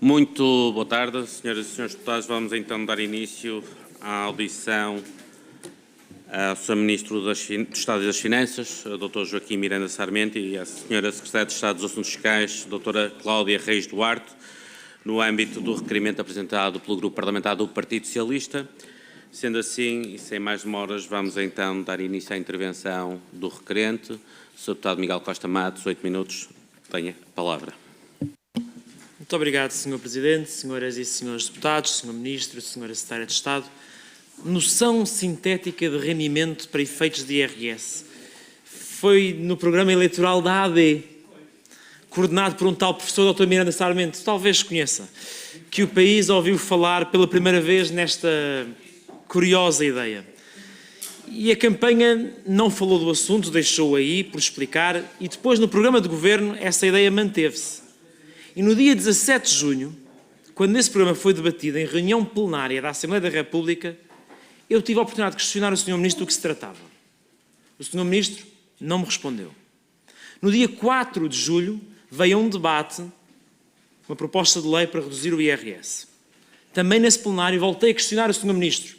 Muito boa tarde, senhoras e senhores deputados. Vamos então dar início à audição ao Sr. Ministro do Estado das Finanças, Dr. Joaquim Miranda Sarmento, e à Sra. Secretária de Estado dos Assuntos Fiscais, Dra. Cláudia Reis Duarte, no âmbito do requerimento apresentado pelo Grupo Parlamentar do Partido Socialista. Sendo assim, e sem mais demoras, vamos então dar início à intervenção do requerente. Sr. Deputado Miguel Costa Matos, 8 minutos, tenha a palavra. Muito obrigado, Sr. Presidente, senhoras e senhores deputados, Sr. Ministro, Sra. Secretária de Estado. Noção sintética de rendimento para efeitos de IRS. Foi no programa eleitoral da AD, coordenado por um tal professor Dr. Miranda Sarmento, talvez conheça, que o país ouviu falar pela primeira vez nesta curiosa ideia. E a campanha não falou do assunto, deixou aí por explicar, e depois no programa de governo essa ideia manteve-se. E no dia 17 de junho, quando esse programa foi debatido em reunião plenária da Assembleia da República, eu tive a oportunidade de questionar o Sr. Ministro do que se tratava. O Sr. Ministro não me respondeu. No dia 4 de julho, veio a um debate, uma proposta de lei para reduzir o IRS. Também nesse plenário voltei a questionar o Sr. Ministro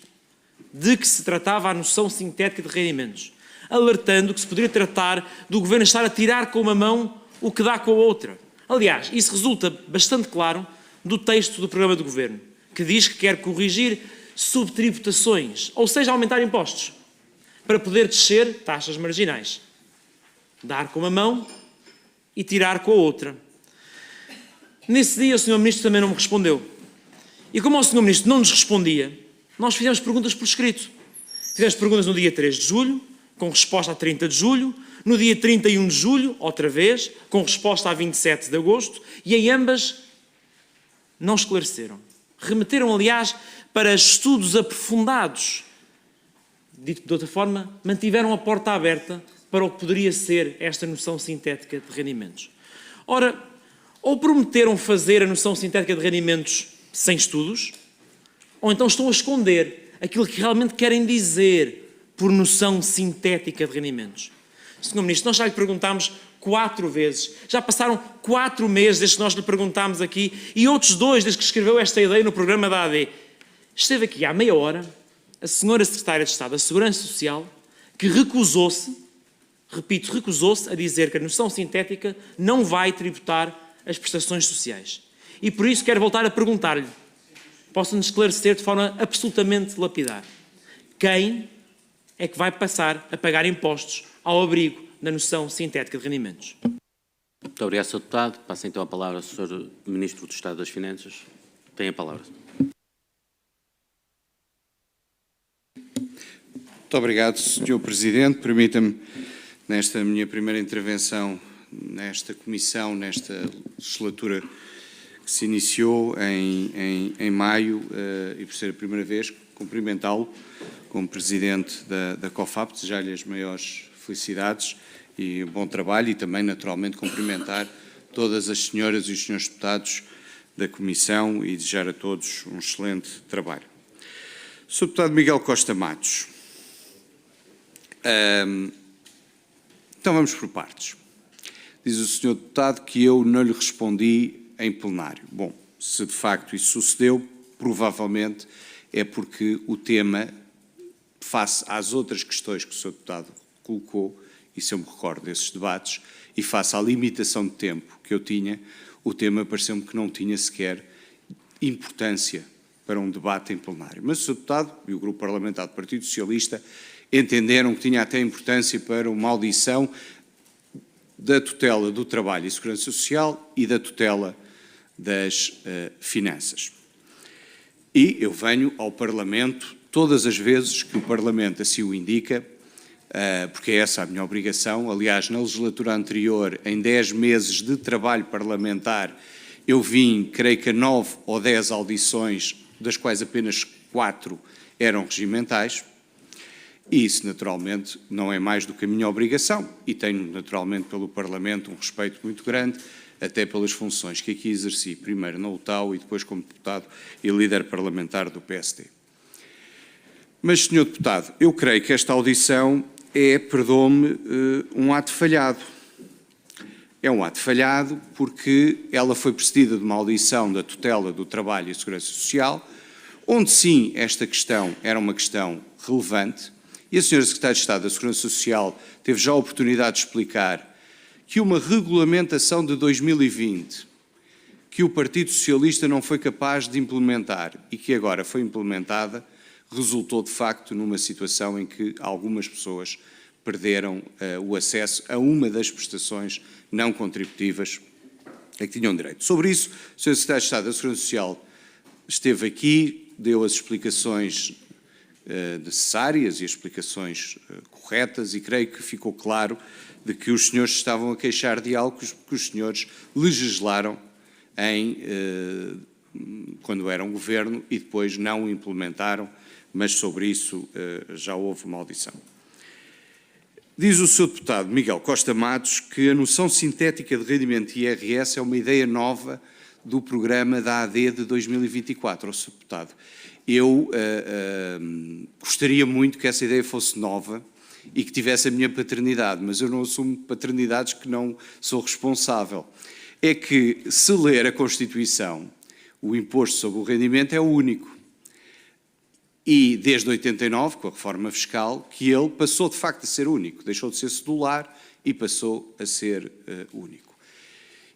de que se tratava a noção sintética de rendimentos, alertando que se poderia tratar do Governo estar a tirar com uma mão o que dá com a outra. Aliás, isso resulta bastante claro do texto do programa de Governo, que diz que quer corrigir subtributações, ou seja, aumentar impostos, para poder descer taxas marginais. Dar com uma mão e tirar com a outra. Nesse dia o Sr. Ministro também não me respondeu. E como o Sr. Ministro não nos respondia, nós fizemos perguntas por escrito. Fizemos perguntas no dia 3 de julho, com resposta a 30 de julho, no dia 31 de julho, outra vez, com resposta a 27 de agosto, e em ambas não esclareceram. Remeteram, aliás, para estudos aprofundados. Dito de outra forma, mantiveram a porta aberta para o que poderia ser esta noção sintética de rendimentos. Ora, ou prometeram fazer a noção sintética de rendimentos sem estudos, ou então estão a esconder aquilo que realmente querem dizer por noção sintética de rendimentos. Sr. Ministro, nós já lhe perguntámos 4 vezes, já passaram 4 meses desde que nós lhe perguntámos aqui e outros 2 desde que escreveu esta ideia no programa da AD. Esteve aqui há meia hora a Sra. Secretária de Estado da Segurança Social, que recusou-se, repito, recusou-se a dizer que a noção sintética não vai tributar as prestações sociais. E por isso quero voltar a perguntar-lhe, posso-nos esclarecer de forma absolutamente lapidar, quem é que vai passar a pagar impostos ao abrigo da noção sintética de rendimentos? Muito obrigado, Sr. Deputado. Passa então a palavra ao Sr. Ministro do Estado das Finanças. Tem a palavra. Muito obrigado, Sr. Presidente. Permita-me, nesta minha primeira intervenção nesta comissão, nesta legislatura que se iniciou em maio, e por ser a primeira vez, cumprimentá-lo como Presidente da COFAP, desejar-lhe as maiores felicidades e bom trabalho e também, naturalmente, cumprimentar todas as senhoras e os senhores deputados da Comissão e desejar a todos um excelente trabalho. Sr. Deputado Miguel Costa Matos, então vamos por partes. Diz o Sr. Deputado que eu não lhe respondi em plenário. Bom, se de facto isso sucedeu, provavelmente é porque o tema, face às outras questões que o Sr. Deputado colocou, e se eu me recordo desses debates, e face à limitação de tempo que eu tinha, o tema pareceu-me que não tinha sequer importância para um debate em plenário. Mas o Sr. Deputado e o Grupo Parlamentar do Partido Socialista entenderam que tinha até importância para uma audição da tutela do trabalho e segurança social e da tutela das finanças. E eu venho ao Parlamento todas as vezes que o Parlamento assim o indica, porque é essa a minha obrigação. Aliás, na legislatura anterior, em 10 meses de trabalho parlamentar, eu vim, creio que a 9 ou 10 audições, das quais apenas 4 eram regimentais, e isso, naturalmente, não é mais do que a minha obrigação, e tenho, naturalmente, pelo Parlamento um respeito muito grande, até pelas funções que aqui exerci, primeiro na UTAU e depois como deputado e líder parlamentar do PSD. Mas, Sr. Deputado, eu creio que esta audição é, perdoe-me, um ato falhado. É um ato falhado porque ela foi precedida de uma audição da tutela do trabalho e segurança social, onde sim esta questão era uma questão relevante, e a Sra. Secretária de Estado da Segurança Social teve já a oportunidade de explicar que uma regulamentação de 2020, que o Partido Socialista não foi capaz de implementar e que agora foi implementada, resultou de facto numa situação em que algumas pessoas perderam o acesso a uma das prestações não contributivas a que tinham direito. Sobre isso, o Sr. Secretário de Estado da Segurança Social esteve aqui, deu as explicações necessárias e as explicações corretas, e creio que ficou claro de que os senhores estavam a queixar de algo que os senhores legislaram quando eram governo e depois não o implementaram, mas sobre isso já houve uma audição. Diz o Sr. Deputado Miguel Costa Matos que a noção sintética de rendimento e IRS é uma ideia nova do programa da AD de 2024. Sr. Deputado, eu gostaria muito que essa ideia fosse nova e que tivesse a minha paternidade, mas eu não assumo paternidades que não sou responsável. É que, se ler a Constituição, o imposto sobre o rendimento é o único. E desde 89, com a reforma fiscal, que ele passou de facto a ser único, deixou de ser cedular e passou a ser único.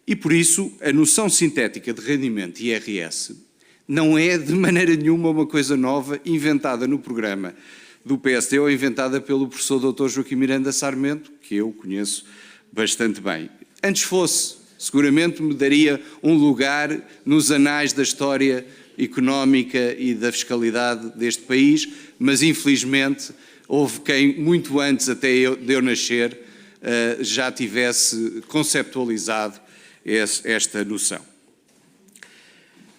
E por isso, a noção sintética de rendimento e IRS não é de maneira nenhuma uma coisa nova inventada no programa do PSD ou inventada pelo professor Dr. Joaquim Miranda Sarmento, que eu conheço bastante bem. Antes fosse, seguramente me daria um lugar nos anais da história económica e da fiscalidade deste país, mas infelizmente houve quem muito antes até de eu nascer já tivesse conceptualizado esta noção.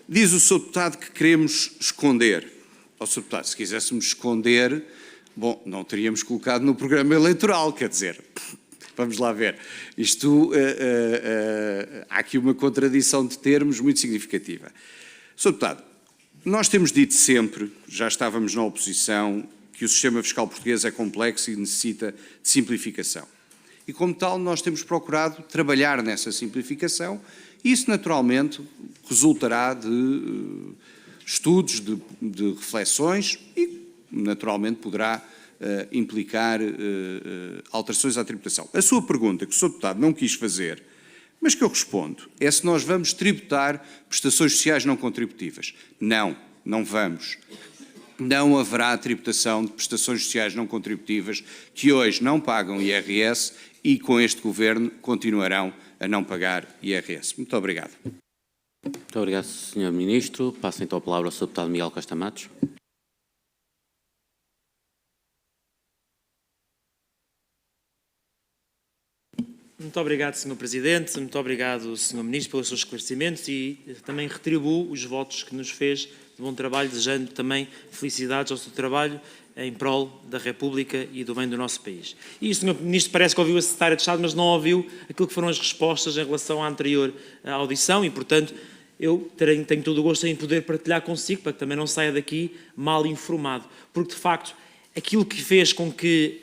Diz o Sr. Deputado que queremos esconder. Sr. Deputado, se quiséssemos esconder, bom, não teríamos colocado no programa eleitoral, quer dizer, vamos lá ver. Isto, há aqui uma contradição de termos muito significativa. Sr. Deputado, nós temos dito sempre, já estávamos na oposição, que o sistema fiscal português é complexo e necessita de simplificação. E como tal, nós temos procurado trabalhar nessa simplificação e isso naturalmente resultará de estudos, de reflexões e naturalmente poderá implicar alterações à tributação. A sua pergunta, que o Sr. Deputado não quis fazer, mas que eu respondo, é se nós vamos tributar prestações sociais não contributivas. Não, não vamos. Não haverá tributação de prestações sociais não contributivas que hoje não pagam IRS e com este Governo continuarão a não pagar IRS. Muito obrigado. Muito obrigado, Sr. Ministro. Passo então a palavra ao Sr. Deputado Miguel Costa Matos. Muito obrigado, Sr. Presidente, muito obrigado, Sr. Ministro, pelos seus esclarecimentos e também retribuo os votos que nos fez de bom trabalho, desejando também felicidades ao seu trabalho em prol da República e do bem do nosso país. E o Sr. Ministro parece que ouviu a Secretária de Estado, mas não ouviu aquilo que foram as respostas em relação à anterior audição e, portanto, eu tenho todo o gosto em poder partilhar consigo, para que também não saia daqui mal informado, porque, de facto, aquilo que fez com que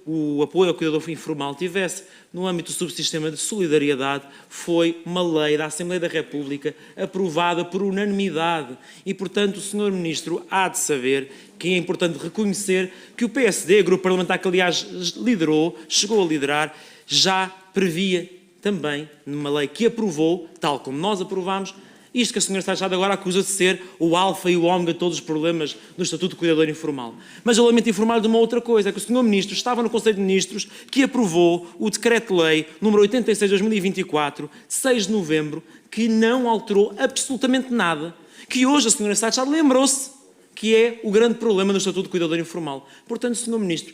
o apoio ao cuidador informal tivesse no âmbito do subsistema de solidariedade foi uma lei da Assembleia da República aprovada por unanimidade e, portanto, o Sr. Ministro há de saber que é importante reconhecer que o PSD, grupo parlamentar que aliás liderou, chegou a liderar, já previa também numa lei que aprovou, tal como nós aprovámos, isto que a Sra. Secretária de Estado agora acusa de ser o alfa e o ômega de todos os problemas do Estatuto de Cuidador Informal. Mas eu lamento informar de uma outra coisa, é que o Sr. Ministro estava no Conselho de Ministros que aprovou o Decreto-Lei número 86 de 2024, de 6 de novembro, que não alterou absolutamente nada, que hoje a Sra. Secretária de Estado lembrou-se que é o grande problema do Estatuto de Cuidador Informal. Portanto, Sr. Ministro,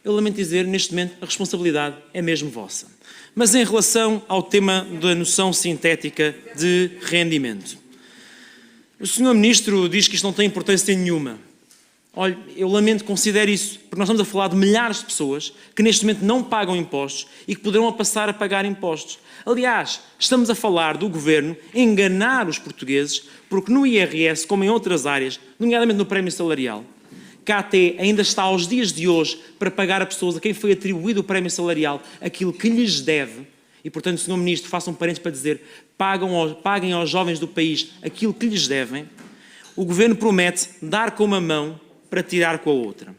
eu lamento dizer, neste momento, a responsabilidade é mesmo vossa. Mas em relação ao tema da noção sintética de rendimento, o Sr. Ministro diz que isto não tem importância nenhuma. Olha, eu lamento que considere isso, porque nós estamos a falar de milhares de pessoas que neste momento não pagam impostos e que poderão passar a pagar impostos. Aliás, estamos a falar do Governo enganar os portugueses, porque no IRS, como em outras áreas, nomeadamente no prémio salarial, KT ainda está aos dias de hoje para pagar a pessoas a quem foi atribuído o prémio salarial aquilo que lhes deve E, portanto, Sr. Ministro, faça um parênteses para dizer paguem aos jovens do país aquilo que lhes devem. O Governo promete dar com uma mão para tirar com a outra.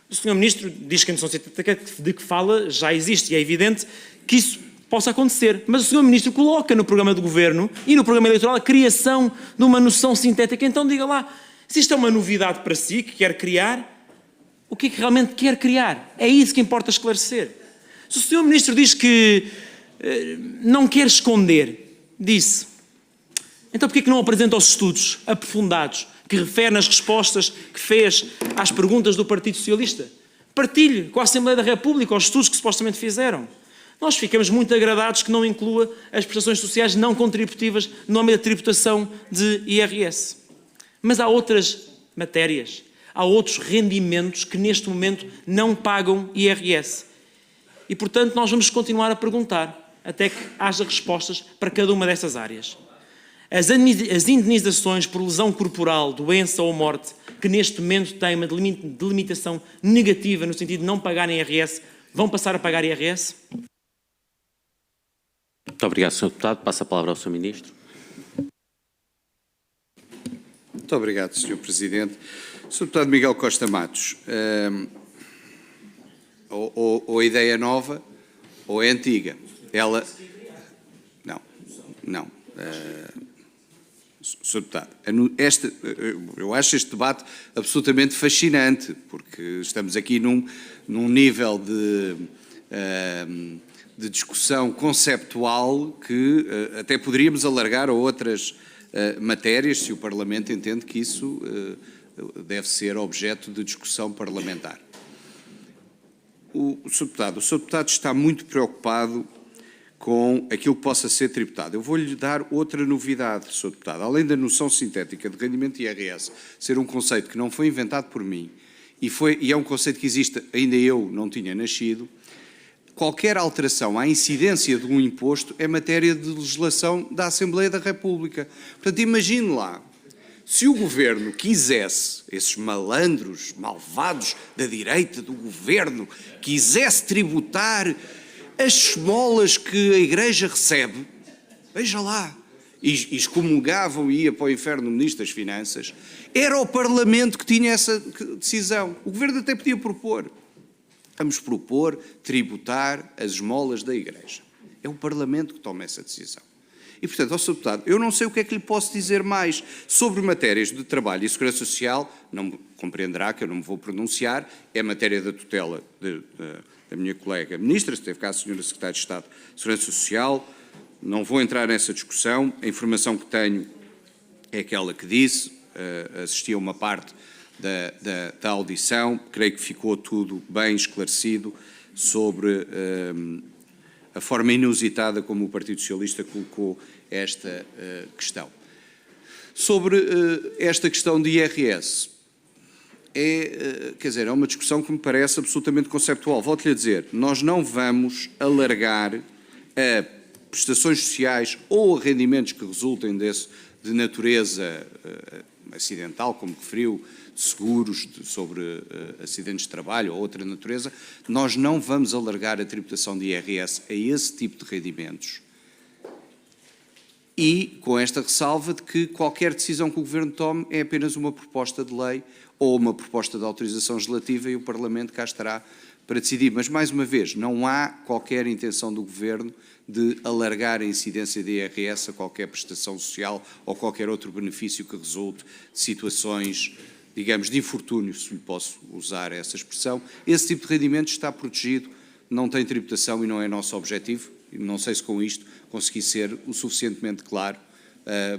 O Sr. Ministro diz que a noção sintética de que fala já existe e é evidente que isso possa acontecer. Mas o Sr. Ministro coloca no programa do Governo e no programa eleitoral a criação de uma noção sintética. Então diga lá, se isto é uma novidade para si, que quer criar, o que é que realmente quer criar? É isso que importa esclarecer. Se o Sr. Ministro diz que não quer esconder, disse, então porquê é que não apresenta os estudos aprofundados que refere nas respostas que fez às perguntas do Partido Socialista? Partilhe com a Assembleia da República os estudos que supostamente fizeram. Nós ficamos muito agradados que não inclua as prestações sociais não contributivas no âmbito da tributação de IRS. Mas há outras matérias, há outros rendimentos que neste momento não pagam IRS. E, portanto, nós vamos continuar a perguntar até que haja respostas para cada uma dessas áreas. As indenizações por lesão corporal, doença ou morte, que neste momento têm uma delimitação negativa no sentido de não pagarem IRS, vão passar a pagar IRS? Muito obrigado, Sr. Deputado. Passo a palavra ao Sr. Ministro. Muito obrigado, Sr. Presidente. Sr. Deputado Miguel Costa Matos, ou a ideia é nova ou é antiga. Ela... Não. Sr. Deputado, eu acho este debate absolutamente fascinante, porque estamos aqui num nível de discussão conceptual que até poderíamos alargar a outras matérias, se o Parlamento entende que isso deve ser objeto de discussão parlamentar. O Sr. Deputado está muito preocupado com aquilo que possa ser tributado. Eu vou-lhe dar outra novidade, Sr. Deputado. Além da noção sintética de rendimento de IRS ser um conceito que não foi inventado por mim e é um conceito que existe, ainda eu não tinha nascido, qualquer alteração à incidência de um imposto é matéria de legislação da Assembleia da República. Portanto, imagine lá, se o Governo quisesse, esses malandros, malvados da direita do Governo, quisesse tributar as esmolas que a Igreja recebe, veja lá, e excomungavam e ia para o inferno o Ministro das Finanças, era o Parlamento que tinha essa decisão. O Governo até podia propor. Vamos propor tributar as esmolas da Igreja. É o Parlamento que toma essa decisão. E, portanto, Sr. Deputado, eu não sei o que é que lhe posso dizer mais sobre matérias de trabalho e segurança social, não compreenderá que eu não me vou pronunciar, é matéria da tutela da minha colega Ministra, se teve cá a Sra. Secretária de Estado de Segurança Social, não vou entrar nessa discussão, a informação que tenho é aquela que disse, assisti a uma parte da audição, creio que ficou tudo bem esclarecido sobre a forma inusitada como o Partido Socialista colocou esta questão. Sobre esta questão de IRS, é uma discussão que me parece absolutamente conceptual. Volto-lhe a dizer, nós não vamos alargar a prestações sociais ou a rendimentos que resultem de natureza acidental, como referiu, seguros sobre acidentes de trabalho ou outra natureza, nós não vamos alargar a tributação de IRS a esse tipo de rendimentos. E com esta ressalva de que qualquer decisão que o Governo tome é apenas uma proposta de lei ou uma proposta de autorização legislativa e o Parlamento cá estará para decidir. Mas, mais uma vez, não há qualquer intenção do Governo de alargar a incidência de IRS a qualquer prestação social ou qualquer outro benefício que resulte de situações, digamos, de infortúnio, se lhe posso usar essa expressão. Esse tipo de rendimento está protegido, não tem tributação e não é nosso objetivo. Não sei se com isto consegui ser o suficientemente claro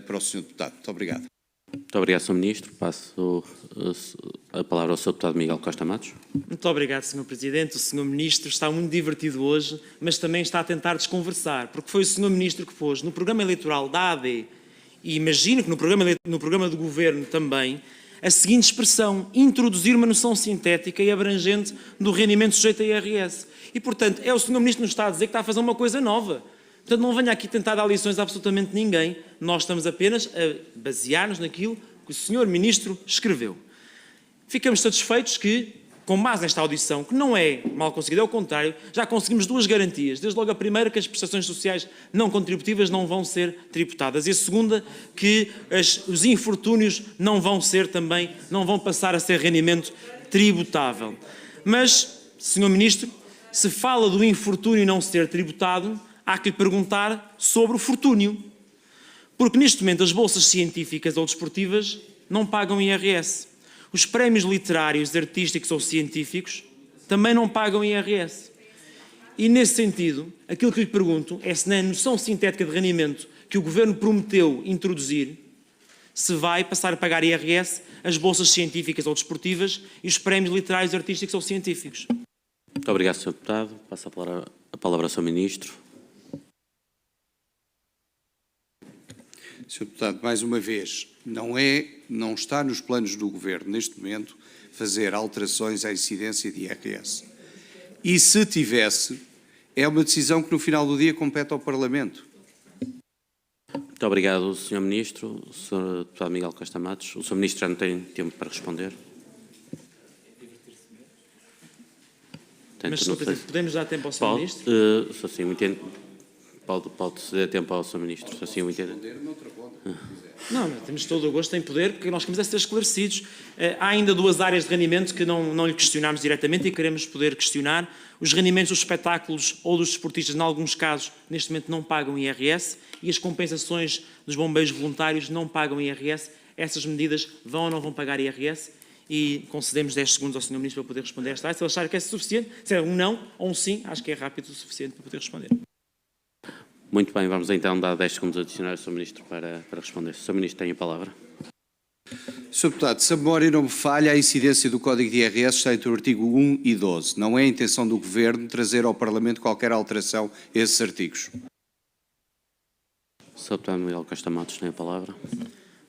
para o Sr. Deputado. Muito obrigado. Muito obrigado, Sr. Ministro. Passo a palavra ao Sr. Deputado Miguel Costa Matos. Muito obrigado, Sr. Presidente. O Sr. Ministro está muito divertido hoje, mas também está a tentar desconversar, porque foi o Sr. Ministro que pôs no programa eleitoral da AD, e imagino que no programa do Governo também, a seguinte expressão: introduzir uma noção sintética e abrangente do rendimento sujeito a IRS. E, portanto, é o Sr. Ministro que nos está a dizer que está a fazer uma coisa nova. Portanto, não venha aqui tentar dar lições a absolutamente ninguém. Nós estamos apenas a basear-nos naquilo que o Sr. Ministro escreveu. Ficamos satisfeitos que com base nesta audição, que não é mal conseguida, é o contrário, já conseguimos duas garantias. Desde logo a primeira, que as prestações sociais não contributivas não vão ser tributadas. E a segunda, que os infortúnios não vão passar a ser rendimento tributável. Mas, Sr. Ministro, se fala do infortúnio não ser tributado, há que lhe perguntar sobre o fortúnio. Porque neste momento as bolsas científicas ou desportivas não pagam IRS. Os prémios literários, artísticos ou científicos também não pagam IRS. E nesse sentido, aquilo que lhe pergunto é se na noção sintética de rendimento que o Governo prometeu introduzir, se vai passar a pagar IRS as bolsas científicas ou desportivas e os prémios literários, artísticos ou científicos. Muito obrigado, Sr. Deputado. Passo a palavra ao Sr. Ministro. Sr. Deputado, mais uma vez, não está nos planos do Governo, neste momento, fazer alterações à incidência de IRS. E se tivesse, é uma decisão que no final do dia compete ao Parlamento. Muito obrigado, Sr. Ministro. O Sr. Deputado Miguel Costa Matos. O Sr. Ministro já não tem tempo para responder. Mas, Sr. Presidente, podemos dar tempo ao Sr. Ministro? Se assim o entendo, pode ceder tempo ao Sr. Ministro, se assim o entendo. Não, temos todo o gosto em poder, porque nós queremos é ser esclarecidos. Há ainda duas áreas de rendimento que não lhe questionámos diretamente e queremos poder questionar. Os rendimentos dos espetáculos ou dos desportistas, em alguns casos, neste momento não pagam IRS e as compensações dos bombeiros voluntários não pagam IRS. Essas medidas vão ou não vão pagar IRS? E concedemos 10 segundos ao Sr. Ministro para poder responder a esta área. Se ele achar que é suficiente, se é um não ou um sim, acho que é rápido o suficiente para poder responder. Muito bem, vamos então dar 10 segundos adicionais ao Sr. Ministro para responder. Sr. Ministro, tem a palavra. Sr. Deputado, se a memória não me falha, a incidência do Código de IRS está entre o artigo 1 e 12. Não é a intenção do Governo trazer ao Parlamento qualquer alteração a esses artigos. Sr. Deputado Miguel Costa Matos tem a palavra.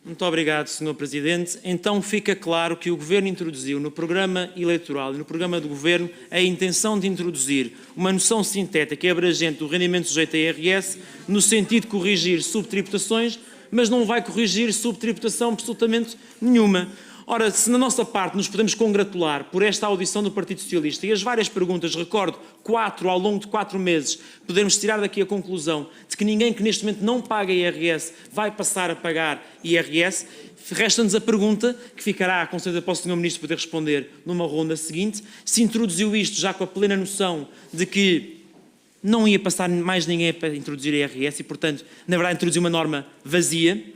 Muito obrigado, Sr. Presidente. Então fica claro que o Governo introduziu no programa eleitoral e no programa do Governo a intenção de introduzir uma noção sintética e abrangente do rendimento sujeito a IRS no sentido de corrigir subtributações, mas não vai corrigir subtributação absolutamente nenhuma. Ora, se na nossa parte nos podemos congratular por esta audição do Partido Socialista e as várias perguntas, recordo, 4 ao longo de 4 meses, podermos tirar daqui a conclusão de que ninguém que neste momento não paga IRS vai passar a pagar IRS, resta-nos a pergunta, que ficará concedida para o Sr. Ministro poder responder numa ronda seguinte, se introduziu isto já com a plena noção de que não ia passar mais ninguém para introduzir a IRS e, portanto, na verdade introduziu uma norma vazia,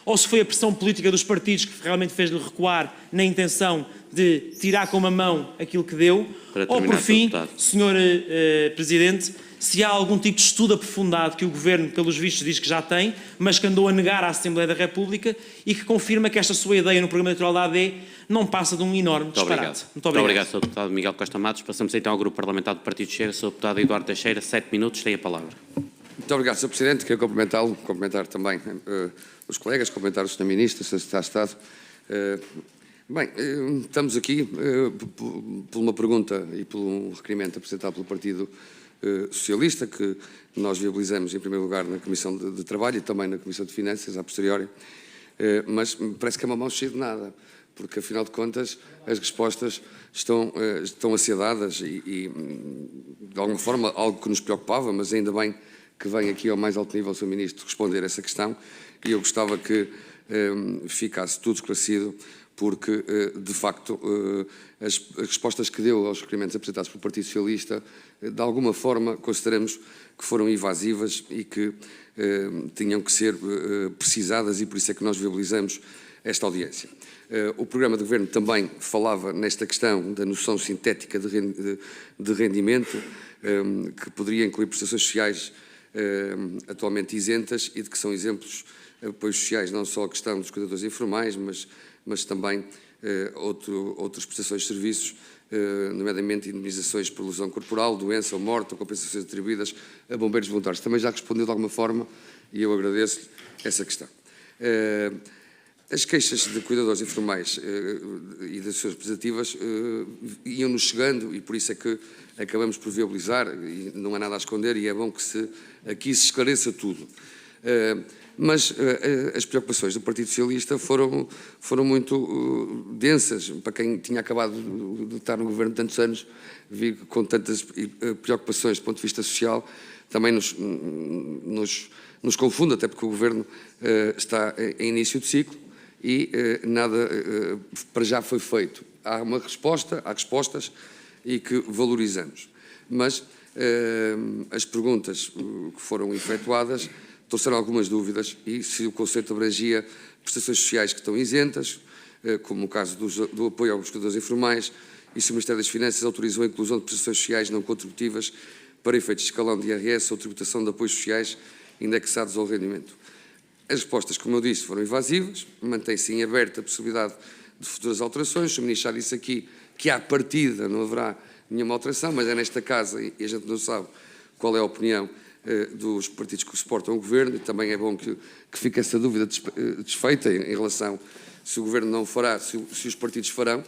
ou se foi a pressão política dos partidos que realmente fez-lhe recuar na intenção de tirar com uma mão aquilo que deu, ou por fim, Sr. Presidente, se há algum tipo de estudo aprofundado que o Governo, pelos vistos, diz que já tem, mas que andou a negar à Assembleia da República e que confirma que esta sua ideia no programa eleitoral da AD não passa de um enorme disparate. Muito obrigado, Sr. Deputado Miguel Costa Matos. Passamos então ao Grupo Parlamentar do Partido Chega. Sr. Deputado Eduardo Teixeira, 7 minutos, tem a palavra. Muito obrigado, Sr. Presidente. Quero cumprimentá-lo, cumprimentar também os colegas, cumprimentar o Sr. Ministro, Sr. Secretário de Estado. Bem, estamos aqui por uma pergunta e por um requerimento apresentado pelo Partido Socialista, que nós viabilizamos em primeiro lugar na Comissão de Trabalho e também na Comissão de Finanças, a posteriori, mas parece que é uma mão cheia de nada, porque afinal de contas as respostas estão a ser dadas e de alguma forma algo que nos preocupava, mas ainda bem que vem aqui ao mais alto nível o Sr. Ministro responder essa questão e eu gostava que ficasse tudo esclarecido, porque, de facto, as respostas que deu aos requerimentos apresentados pelo Partido Socialista, de alguma forma, consideramos que foram evasivas e que tinham que ser precisadas e por isso é que nós viabilizamos esta audiência. O programa de Governo também falava nesta questão da noção sintética de rendimento, que poderia incluir prestações sociais atualmente isentas e de que são exemplos apoios sociais, não só a questão dos cuidadores informais, mas também outras prestações de serviços, nomeadamente indemnizações por lesão corporal, doença ou morte, ou compensações atribuídas a bombeiros voluntários. Também já respondeu de alguma forma e eu agradeço essa questão. As queixas de cuidadores informais e das suas representativas iam-nos chegando e por isso é que acabamos por viabilizar, e não há nada a esconder, e é bom que aqui se esclareça tudo. Mas as preocupações do Partido Socialista foram muito densas. Para quem tinha acabado de estar no governo tantos anos, vi que com tantas preocupações do ponto de vista social, também nos confunde, até porque o governo está em início de ciclo e nada para já foi feito. Há uma resposta, há respostas e que valorizamos. Mas as perguntas que foram efetuadas trouxeram algumas dúvidas e se o conceito abrangia prestações sociais que estão isentas, como o caso do apoio aos buscadores informais, e se o Ministério das Finanças autorizou a inclusão de prestações sociais não contributivas para efeitos de escalão de IRS ou tributação de apoios sociais indexados ao rendimento. As respostas, como eu disse, foram evasivas, mantém-se em aberta a possibilidade de futuras alterações. O Ministro já disse aqui que à partida não haverá nenhuma alteração, mas é nesta casa e a gente não sabe qual é a opinião dos partidos que suportam o Governo, e também é bom que fique essa dúvida desfeita em relação se o Governo não fará, se os partidos farão.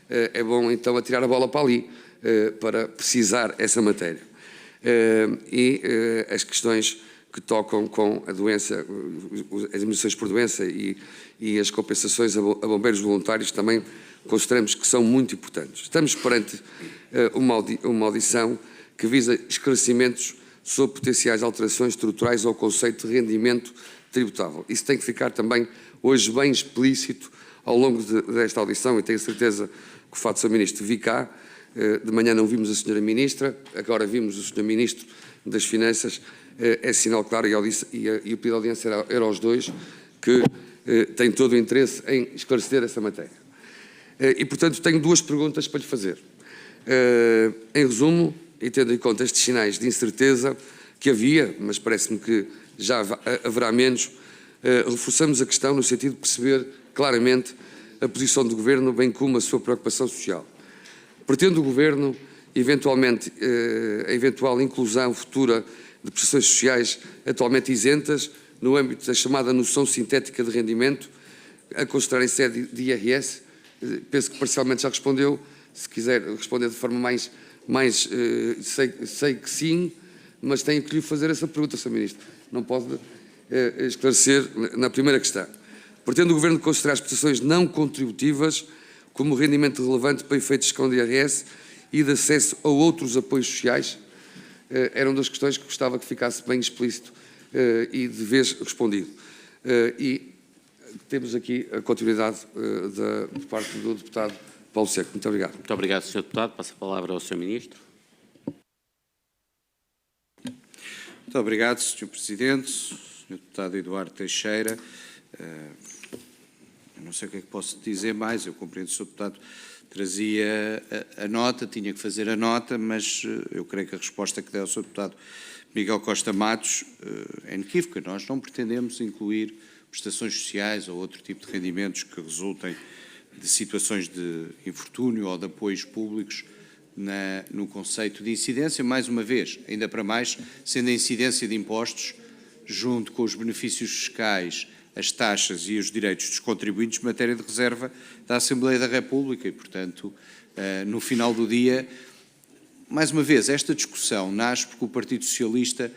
É bom então atirar a bola para ali, para precisar essa matéria. E as questões que tocam com a doença, as emissões por doença e as compensações a bombeiros voluntários também consideramos que são muito importantes. Estamos perante uma audição que visa esclarecimentos sobre potenciais alterações estruturais ao conceito de rendimento tributável. Isso tem que ficar também hoje bem explícito ao longo desta audição, e tenho certeza que o fato de Sr. Ministro vi cá. De manhã não vimos a Sra. Ministra, agora vimos o Sr. Ministro das Finanças. É sinal claro, e o pedido de audiência era aos dois, que têm todo o interesse em esclarecer essa matéria. E, portanto, tenho duas perguntas para lhe fazer. Em resumo, e tendo em conta estes sinais de incerteza que havia, mas parece-me que já haverá menos, reforçamos a questão no sentido de perceber claramente a posição do Governo, bem como a sua preocupação social. Pretende o Governo, eventualmente, a eventual inclusão futura de prestações sociais atualmente isentas no âmbito da chamada noção sintética de rendimento, a considerar em sede de IRS? Penso que parcialmente já respondeu. Se quiser responder de forma mais sei que sim, mas tenho que lhe fazer essa pergunta, Sr. Ministro. Não pode esclarecer na primeira questão. Pretende o Governo considerar as prestações não contributivas como rendimento relevante para efeitos de escalão de IRS e de acesso a outros apoios sociais? Eram duas questões que gostava que ficasse bem explícito e de vez respondido. E temos aqui a continuidade de parte do deputado Paulo Seco. Muito obrigado. Muito obrigado, Sr. Deputado. Passo a palavra ao Sr. Ministro. Muito obrigado, Sr. Presidente. Sr. Deputado Eduardo Teixeira. Eu não sei o que é que posso dizer mais. Eu compreendo que o Sr. Deputado trazia a nota, tinha que fazer a nota, mas eu creio que a resposta que deu ao Sr. Deputado Miguel Costa Matos é inequívoca. Nós não pretendemos incluir prestações sociais ou outro tipo de rendimentos que resultem de situações de infortúnio ou de apoios públicos no conceito de incidência, mais uma vez, ainda para mais, sendo a incidência de impostos, junto com os benefícios fiscais, as taxas e os direitos dos contribuintes, matéria de reserva da Assembleia da República e, portanto, no final do dia, mais uma vez, esta discussão nasce porque o Partido Socialista,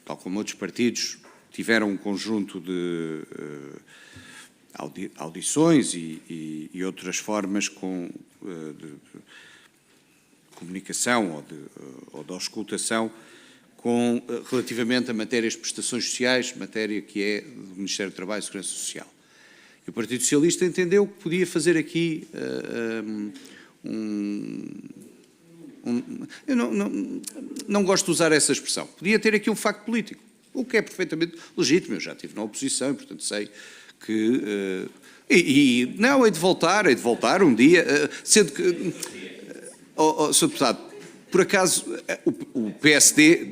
tal como outros partidos, tiveram um conjunto de audições e outras formas de comunicação ou de auscultação relativamente a matérias de prestações sociais, matéria que é do Ministério do Trabalho e Segurança Social. E o Partido Socialista entendeu que podia fazer aqui eu não gosto de usar essa expressão, podia ter aqui um facto político, o que é perfeitamente legítimo. Eu já estive na oposição e, portanto, sei que... não, hei de voltar um dia, sendo que... Sr. Deputado, por acaso, o PSD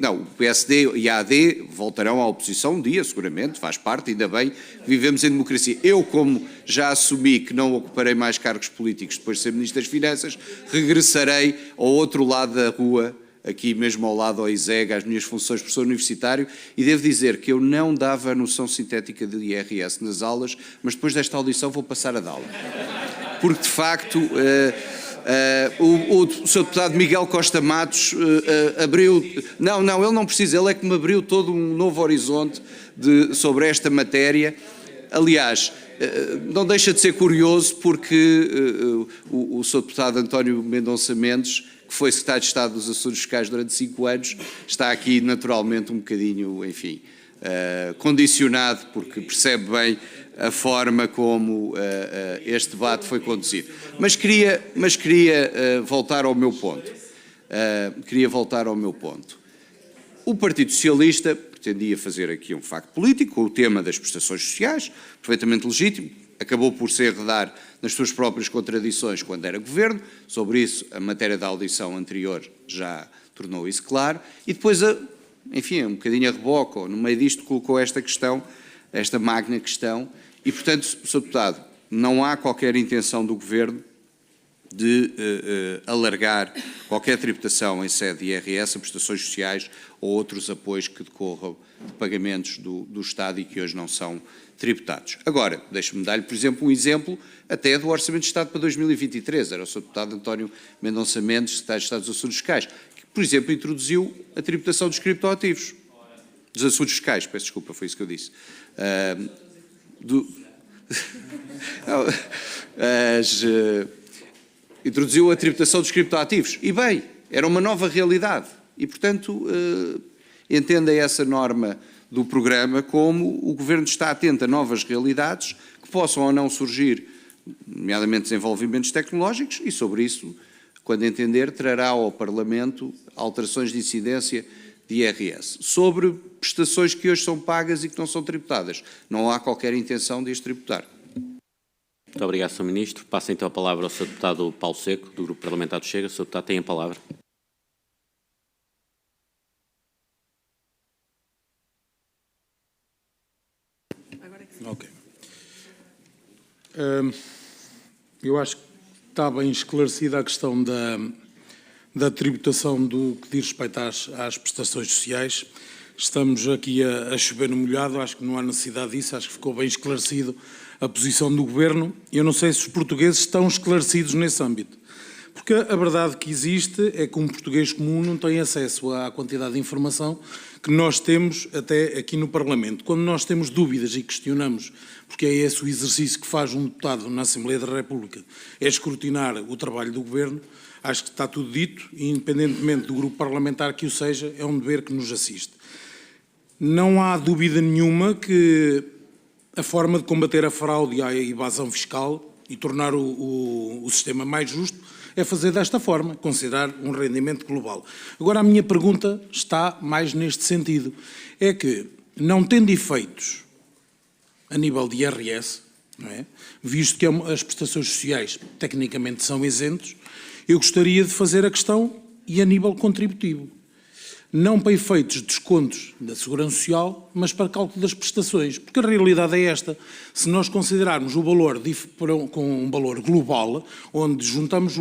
e a AD voltarão à oposição um dia, seguramente, faz parte, ainda bem, vivemos em democracia. Eu, como já assumi que não ocuparei mais cargos políticos depois de ser Ministro das Finanças, regressarei ao outro lado da rua, aqui mesmo ao lado ao ISEG, às minhas funções de professor universitário, e devo dizer que eu não dava a noção sintética de IRS nas aulas, mas depois desta audição vou passar a dá-la. Porque, de facto... O Sr. Deputado Miguel Costa Matos abriu... Não, ele não precisa, ele é que me abriu todo um novo horizonte sobre esta matéria. Aliás, não deixa de ser curioso porque o Sr. Deputado António Mendonça Mendes, que foi Secretário de Estado dos Assuntos Fiscais durante 5 anos, está aqui naturalmente um bocadinho, enfim, condicionado, porque percebe bem a forma como este debate foi conduzido. Mas queria voltar ao meu ponto. O Partido Socialista pretendia fazer aqui um facto político com o tema das prestações sociais, perfeitamente legítimo, acabou por se enredar nas suas próprias contradições quando era governo. Sobre isso, a matéria da audição anterior já tornou isso claro, e depois, enfim, um bocadinho a reboque, ou no meio disto colocou esta questão, esta magna questão, e portanto, Sr. Deputado, não há qualquer intenção do Governo de alargar qualquer tributação em sede de IRS a prestações sociais ou outros apoios que decorram de pagamentos do Estado e que hoje não são tributados. Agora, deixe-me dar-lhe, por exemplo, um exemplo até do Orçamento de Estado para 2023. Era o Sr. Deputado António Mendonça Mendes, Secretário de Estado dos Assuntos Fiscais, que, por exemplo, introduziu a tributação dos criptoativos. Dos assuntos fiscais, peço desculpa, foi isso que eu disse. Introduziu a tributação dos criptoativos. E bem, era uma nova realidade. E, portanto, entenda essa norma do programa como o Governo está atento a novas realidades que possam ou não surgir, nomeadamente desenvolvimentos tecnológicos, e sobre isso, quando entender, trará ao Parlamento alterações de incidência de IRS. Sobre prestações que hoje são pagas e que não são tributadas, não há qualquer intenção de as tributar. Muito obrigado, Sr. Ministro. Passa então a palavra ao Sr. Deputado Paulo Seco, do Grupo Parlamentar do Chega. Sr. Deputado, tem a palavra. Ok. Eu acho que está bem esclarecida a questão da tributação do que diz respeito às prestações sociais. Estamos aqui a chover no molhado, acho que não há necessidade disso, acho que ficou bem esclarecido a posição do Governo. Eu não sei se os portugueses estão esclarecidos nesse âmbito, porque a verdade que existe é que um português comum não tem acesso à quantidade de informação que nós temos até aqui no Parlamento. Quando nós temos dúvidas e questionamos, porque é esse o exercício que faz um deputado na Assembleia da República, é escrutinar o trabalho do Governo, acho que está tudo dito, e independentemente do grupo parlamentar que o seja, é um dever que nos assiste. Não há dúvida nenhuma que a forma de combater a fraude e a evasão fiscal e tornar o sistema mais justo é fazer desta forma, considerar um rendimento global. Agora, a minha pergunta está mais neste sentido. É que, não tendo efeitos a nível de IRS, não é? Visto que as prestações sociais tecnicamente são isentos, eu gostaria de fazer a questão e a nível contributivo. Não para efeitos de descontos da Segurança Social, mas para cálculo das prestações. Porque a realidade é esta. Se nós considerarmos o valor com um valor global, onde juntamos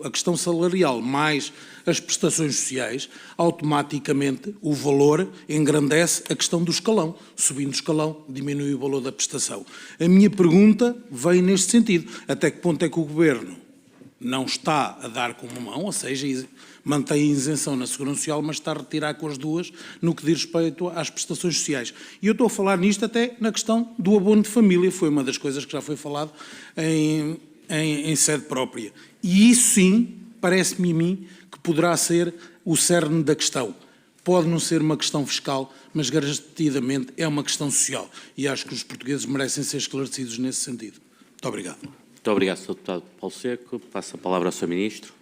a questão salarial mais as prestações sociais, automaticamente o valor engrandece a questão do escalão. Subindo o escalão, diminui o valor da prestação. A minha pergunta vem neste sentido. Até que ponto é que o Governo não está a dar com uma mão, ou seja, mantém a isenção na Segurança Social, mas está a retirar com as duas no que diz respeito às prestações sociais. E eu estou a falar nisto até na questão do abono de família, foi uma das coisas que já foi falado em sede própria. E isso sim, parece-me a mim, que poderá ser o cerne da questão. Pode não ser uma questão fiscal, mas garantidamente é uma questão social. E acho que os portugueses merecem ser esclarecidos nesse sentido. Muito obrigado. Muito obrigado, Sr. Deputado Paulo Seco. Passo a palavra ao Sr. Ministro.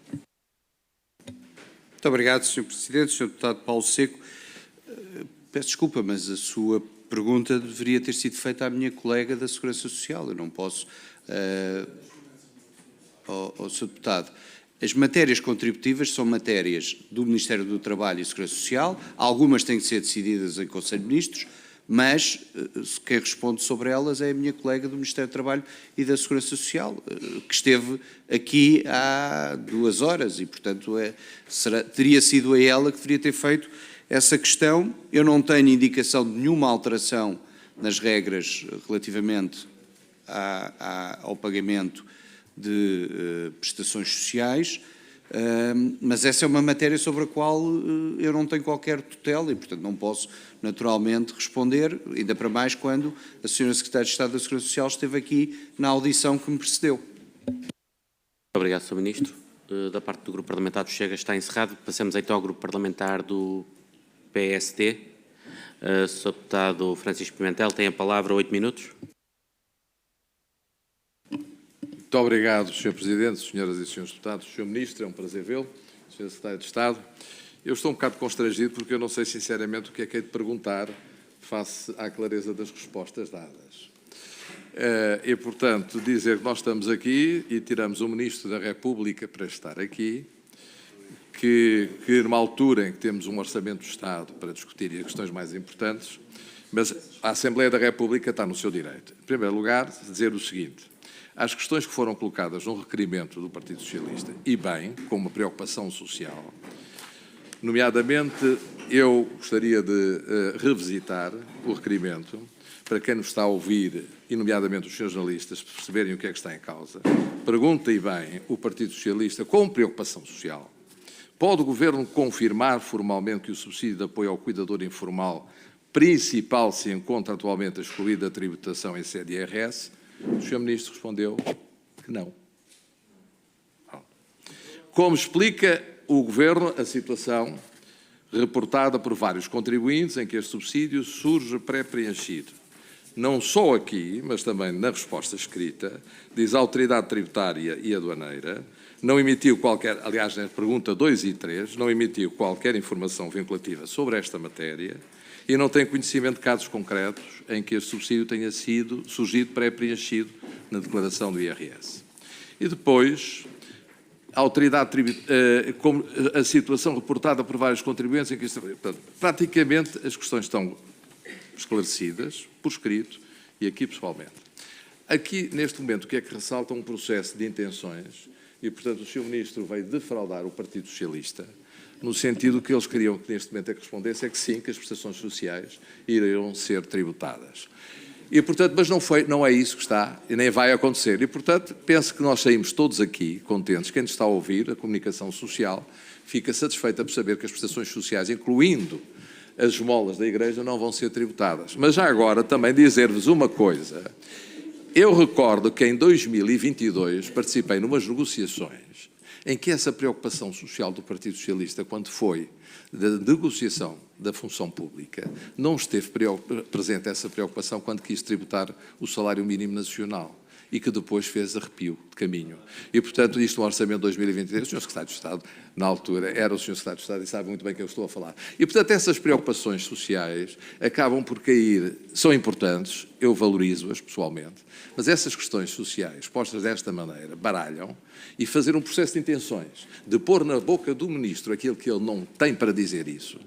Muito obrigado, Sr. Presidente. Sr. Deputado Paulo Seco, peço desculpa, mas a sua pergunta deveria ter sido feita à minha colega da Segurança Social. Eu não posso... Sr. Deputado, as matérias contributivas são matérias do Ministério do Trabalho e Segurança Social, algumas têm que ser decididas em Conselho de Ministros, mas quem responde sobre elas é a minha colega do Ministério do Trabalho e da Segurança Social, que esteve aqui há 2 horas e, portanto, teria sido a ela que deveria ter feito essa questão. Eu não tenho indicação de nenhuma alteração nas regras relativamente ao pagamento de prestações sociais, mas essa é uma matéria sobre a qual eu não tenho qualquer tutela e, portanto, não posso naturalmente responder, ainda para mais quando a Sra. Secretária de Estado da Segurança Social esteve aqui na audição que me precedeu. Obrigado, Sr. Ministro. Da parte do Grupo Parlamentar do Chega está encerrado. Passamos então ao Grupo Parlamentar do PSD. Sr. Deputado Francisco Pimentel tem a palavra, 8 minutos. Muito obrigado, Sr. Presidente, senhoras e senhores deputados, Sr. Ministro, é um prazer vê-lo, Sr. Secretário de Estado. Eu estou um bocado constrangido porque eu não sei sinceramente o que é de perguntar face à clareza das respostas dadas. E, portanto, dizer que nós estamos aqui e tiramos o Ministro da República para estar aqui, que numa altura em que temos um Orçamento do Estado para discutir as questões mais importantes, mas a Assembleia da República está no seu direito. Em primeiro lugar, dizer o seguinte: as questões que foram colocadas no requerimento do Partido Socialista, e bem, com uma preocupação social, nomeadamente, eu gostaria de revisitar o requerimento, para quem nos está a ouvir, e nomeadamente os senhores jornalistas, perceberem o que é que está em causa. Pergunta, e bem, o Partido Socialista, com preocupação social: pode o Governo confirmar formalmente que o subsídio de apoio ao cuidador informal principal se encontra atualmente excluído da tributação em sede IRS? O Sr. Ministro respondeu que não. Como explica o Governo a situação reportada por vários contribuintes em que este subsídio surge pré-preenchido? Não só aqui, mas também na resposta escrita, diz a Autoridade Tributária e Aduaneira não emitiu qualquer, aliás, na pergunta 2 e 3, não emitiu qualquer informação vinculativa sobre esta matéria e não tem conhecimento de casos concretos em que este subsídio tenha surgido pré-preenchido na declaração do IRS. E depois, a autoridade como a situação reportada por vários contribuintes em que portanto, praticamente as questões estão esclarecidas, por escrito e aqui pessoalmente. Aqui, neste momento, o que é que ressalta um processo de intenções e, portanto, o Sr. Ministro veio defraudar o Partido Socialista, no sentido que eles queriam que neste momento é que respondesse, é que sim, que as prestações sociais iriam ser tributadas. E, portanto, mas não é isso que está e nem vai acontecer. E, portanto, penso que nós saímos todos aqui contentes. Quem nos está a ouvir, a comunicação social, fica satisfeita por saber que as prestações sociais, incluindo as esmolas da Igreja, não vão ser tributadas. Mas já agora também dizer-vos uma coisa. Eu recordo que em 2022 participei numas negociações em que essa preocupação social do Partido Socialista, quando foi da negociação da função pública, não esteve presente essa preocupação quando quis tributar o salário mínimo nacional e que depois fez arrepio de caminho. E, portanto, isto no Orçamento de 2023, o Sr. Secretário de Estado, na altura, era o Sr. Secretário de Estado e sabe muito bem o que eu estou a falar. E, portanto, essas preocupações sociais acabam por cair, são importantes, eu valorizo-as pessoalmente, mas essas questões sociais, postas desta maneira, baralham e fazer um processo de intenções, de pôr na boca do Ministro aquilo que ele não tem para dizer isso,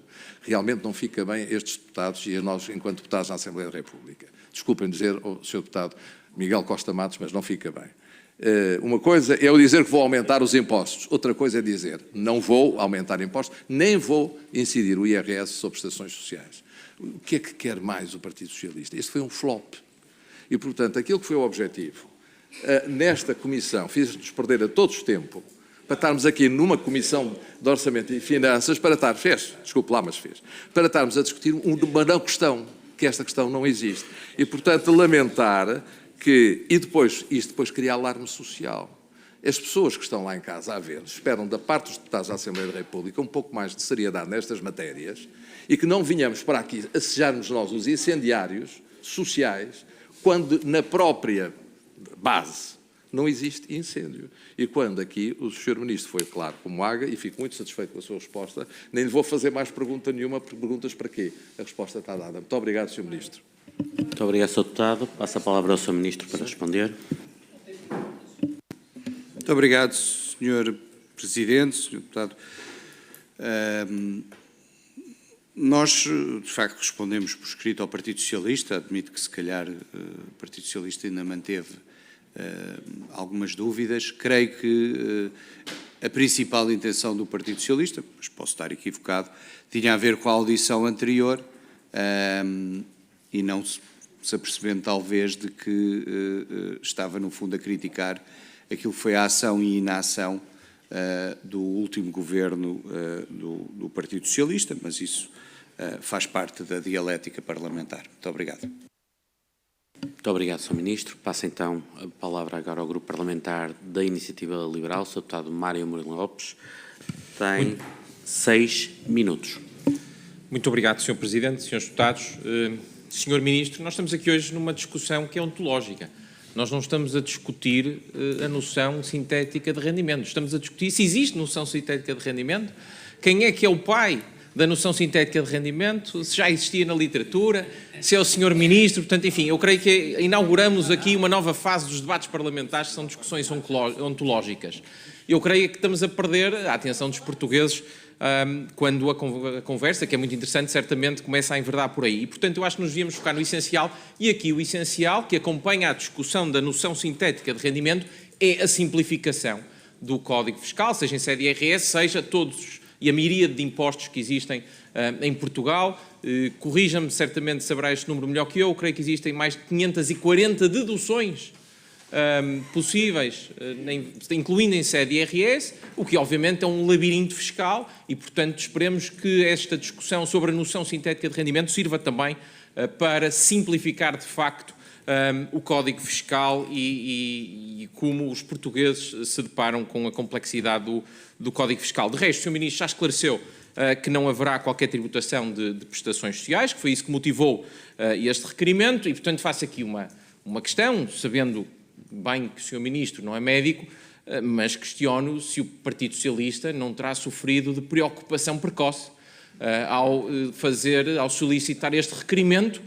realmente não fica bem estes deputados e a nós, enquanto deputados na Assembleia da República. Desculpem dizer ao Sr. Deputado Miguel Costa Matos, mas não fica bem. Uma coisa é eu dizer que vou aumentar os impostos, outra coisa é dizer não vou aumentar impostos, nem vou incidir o IRS sobre prestações sociais. O que é que quer mais o Partido Socialista? Este foi um flop. E, portanto, aquilo que foi o objetivo, nesta comissão, fez-nos perder a todos tempo, para estarmos aqui numa comissão de Orçamento e Finanças, para estarmos a discutir uma não questão, que esta questão não existe. E, portanto, lamentar que, isto depois cria alarme social. As pessoas que estão lá em casa a ver, esperam da parte dos deputados da Assembleia da República um pouco mais de seriedade nestas matérias e que não vinhamos para aqui assejarmos nós os incendiários sociais quando na própria base não existe incêndio. E quando aqui o Sr. Ministro foi claro como água, e fico muito satisfeito com a sua resposta, nem lhe vou fazer mais pergunta nenhuma, perguntas para quê? A resposta está dada. Muito obrigado, Sr. Ministro. Muito obrigado, Sr. Deputado. Passo a palavra ao Sr. Ministro para responder. Muito obrigado, Sr. Presidente, Sr. Deputado. Nós, de facto, respondemos por escrito ao Partido Socialista. Admito que, se calhar, o Partido Socialista ainda manteve algumas dúvidas. Creio que a principal intenção do Partido Socialista, mas posso estar equivocado, tinha a ver com a audição anterior e não se apercebendo, talvez, de que estava, no fundo, a criticar aquilo que foi a ação e inação do último governo do Partido Socialista, mas isso faz parte da dialética parlamentar. Muito obrigado. Muito obrigado, Sr. Ministro. Passa então a palavra agora ao Grupo Parlamentar da Iniciativa Liberal, o Sr. Deputado Mário Amorim Lopes. Tem 6 minutos. Muito obrigado, Sr. Presidente, Srs. Deputados. Sr. Ministro, nós estamos aqui hoje numa discussão que é ontológica. Nós não estamos a discutir a noção sintética de rendimento. Estamos a discutir se existe noção sintética de rendimento, quem é que é o pai da noção sintética de rendimento, se já existia na literatura, se é o Sr. Ministro. Portanto, enfim, eu creio que inauguramos aqui uma nova fase dos debates parlamentares, que são discussões ontológicas. Eu creio que estamos a perder a atenção dos portugueses quando a conversa, que é muito interessante, certamente começa a enverdar por aí. E, portanto, eu acho que nos devíamos focar no essencial, e aqui o essencial que acompanha a discussão da noção sintética de rendimento é a simplificação do Código Fiscal, seja em sede IRS, seja todos e a miríade de impostos que existem em Portugal. Corrija-me, certamente saberá este número melhor que eu creio que existem mais de 540 deduções possíveis, incluindo em sede IRS, o que obviamente é um labirinto fiscal e, portanto, esperemos que esta discussão sobre a noção sintética de rendimento sirva também para simplificar de facto o Código Fiscal e como os portugueses se deparam com a complexidade do Código Fiscal. De resto, o Sr. Ministro já esclareceu que não haverá qualquer tributação de prestações sociais, que foi isso que motivou este requerimento, e, portanto, faço aqui uma questão, sabendo bem que o Sr. Ministro não é médico, mas questiono se o Partido Socialista não terá sofrido de preocupação precoce ao solicitar este requerimento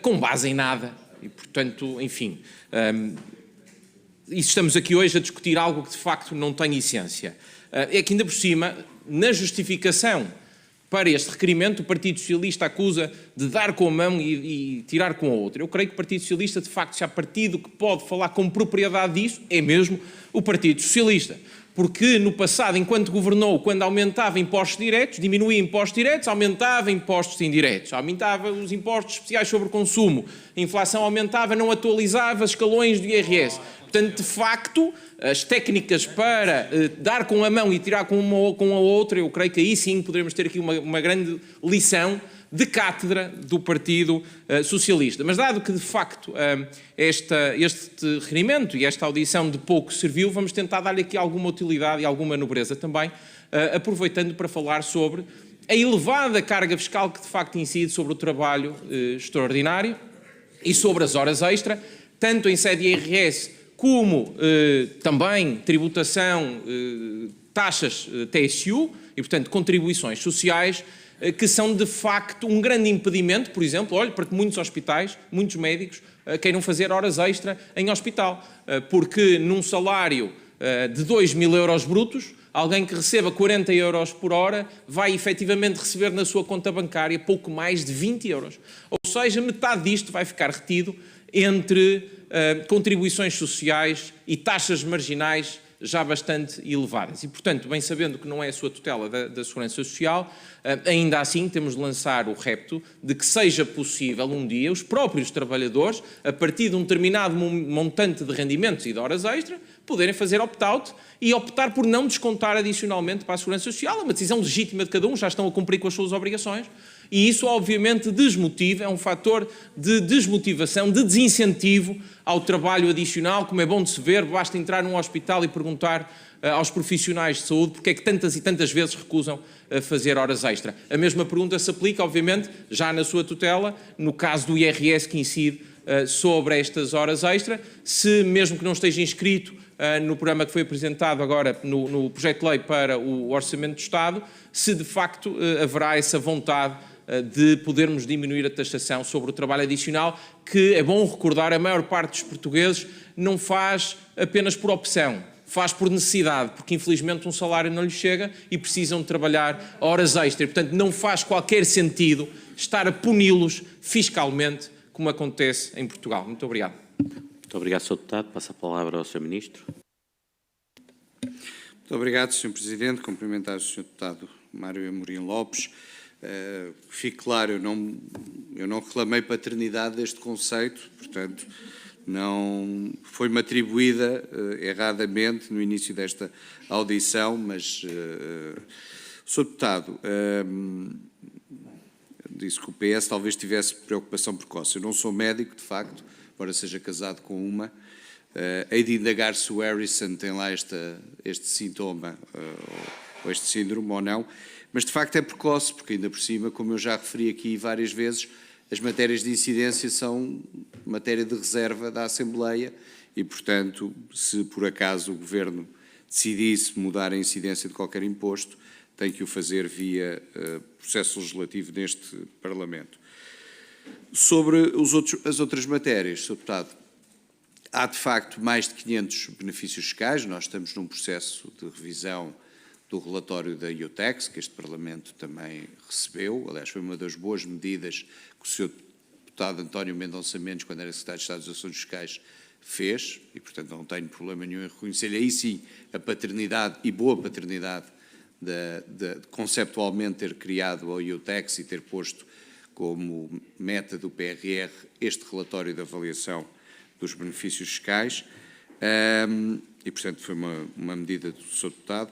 com base em nada. E, portanto, enfim, estamos aqui hoje a discutir algo que de facto não tem essência. É que ainda por cima, na justificação para este requerimento, o Partido Socialista acusa de dar com a mão e tirar com a outra. Eu creio que o Partido Socialista, de facto, se há partido que pode falar com propriedade disso, é mesmo o Partido Socialista. Porque no passado, enquanto governou, quando aumentava impostos diretos, diminuía impostos diretos, aumentava impostos indiretos, aumentava os impostos especiais sobre o consumo, a inflação aumentava, não atualizava os escalões do IRS. Portanto, de facto, as técnicas para dar com a mão e tirar com a outra, eu creio que aí sim poderemos ter aqui uma grande lição de cátedra do Partido Socialista. Mas dado que, de facto, este requerimento e esta audição de pouco serviu, vamos tentar dar-lhe aqui alguma utilidade e alguma nobreza também, aproveitando para falar sobre a elevada carga fiscal que, de facto, incide sobre o trabalho extraordinário e sobre as horas extra, tanto em sede IRS como também tributação, taxas TSU e, portanto, contribuições sociais, que são de facto um grande impedimento, por exemplo, olhe, para que muitos hospitais, muitos médicos queiram fazer horas extra em hospital, porque num salário de 2.000 euros brutos, alguém que receba 40 euros por hora vai efetivamente receber na sua conta bancária pouco mais de 20 euros. Ou seja, metade disto vai ficar retido entre contribuições sociais e taxas marginais já bastante elevadas. E, portanto, bem sabendo que não é a sua tutela da Segurança Social, ainda assim temos de lançar o repto de que seja possível um dia os próprios trabalhadores, a partir de um determinado montante de rendimentos e de horas extra, poderem fazer opt-out e optar por não descontar adicionalmente para a Segurança Social. É uma decisão legítima de cada um, já estão a cumprir com as suas obrigações. E isso, obviamente, desmotiva, é um fator de desmotivação, de desincentivo ao trabalho adicional, como é bom de se ver, basta entrar num hospital e perguntar aos profissionais de saúde porque é que tantas e tantas vezes recusam fazer horas extra. A mesma pergunta se aplica, obviamente, já na sua tutela, no caso do IRS que incide sobre estas horas extra, se mesmo que não esteja inscrito no programa que foi apresentado agora no projeto de lei para o Orçamento do Estado, se de facto haverá essa vontade de podermos diminuir a taxação sobre o trabalho adicional, que é bom recordar, a maior parte dos portugueses não faz apenas por opção, faz por necessidade, porque infelizmente um salário não lhe chega e precisam de trabalhar horas extra. E, portanto, não faz qualquer sentido estar a puni-los fiscalmente, como acontece em Portugal. Muito obrigado. Muito obrigado, Sr. Deputado. Passo a palavra ao Sr. Ministro. Muito obrigado, Sr. Presidente. Cumprimentar o Sr. Deputado Mário Amorim Lopes. Fique claro, eu não reclamei paternidade deste conceito, portanto, Não foi-me atribuída erradamente no início desta audição, mas, Sr. Deputado, disse que o PS talvez tivesse preocupação precoce. Eu não sou médico, de facto, embora seja casado com uma. Hei de indagar se o Harrison tem lá este sintoma ou este síndrome ou não, mas de facto é precoce, porque ainda por cima, como eu já referi aqui várias vezes, as matérias de incidência são matéria de reserva da Assembleia e, portanto, se por acaso o Governo decidisse mudar a incidência de qualquer imposto, tem que o fazer via processo legislativo neste Parlamento. Sobre as outras matérias, Sr. Deputado, há de facto mais de 500 benefícios fiscais. Nós estamos num processo de revisão do relatório da IOTEX, que este Parlamento também recebeu. Aliás, foi uma das boas medidas que o Sr. Deputado António Mendonça Mendes, quando era Secretário de Estado dos Assuntos Fiscais, fez, e portanto não tenho problema nenhum em reconhecer-lhe aí sim a paternidade e boa paternidade de conceptualmente ter criado a IOTEX e ter posto como meta do PRR este relatório de avaliação dos benefícios fiscais, e portanto foi uma medida do Sr. Deputado.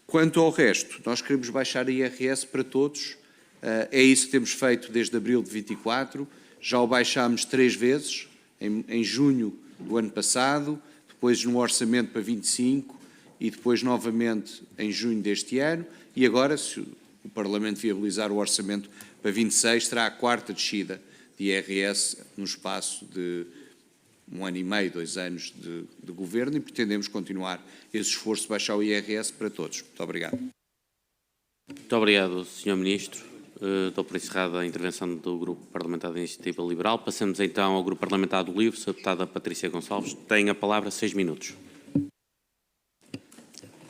Quanto ao resto, nós queremos baixar a IRS para todos, é isso que temos feito desde abril de 24, já o baixámos 3 vezes, em junho do ano passado, depois no orçamento para 25 e depois novamente em junho deste ano, e agora, se o Parlamento viabilizar o orçamento para 26, será a 4ª descida de IRS no espaço de 1 ano e meio, 2 anos de governo, e pretendemos continuar esse esforço de baixar o IRS para todos. Muito obrigado. Muito obrigado, Sr. Ministro. Dou por encerrada a intervenção do Grupo Parlamentar da Iniciativa Liberal. Passamos então ao Grupo Parlamentar do LIVRE. Sra. Deputada Patrícia Gonçalves tem a palavra, 6 minutos.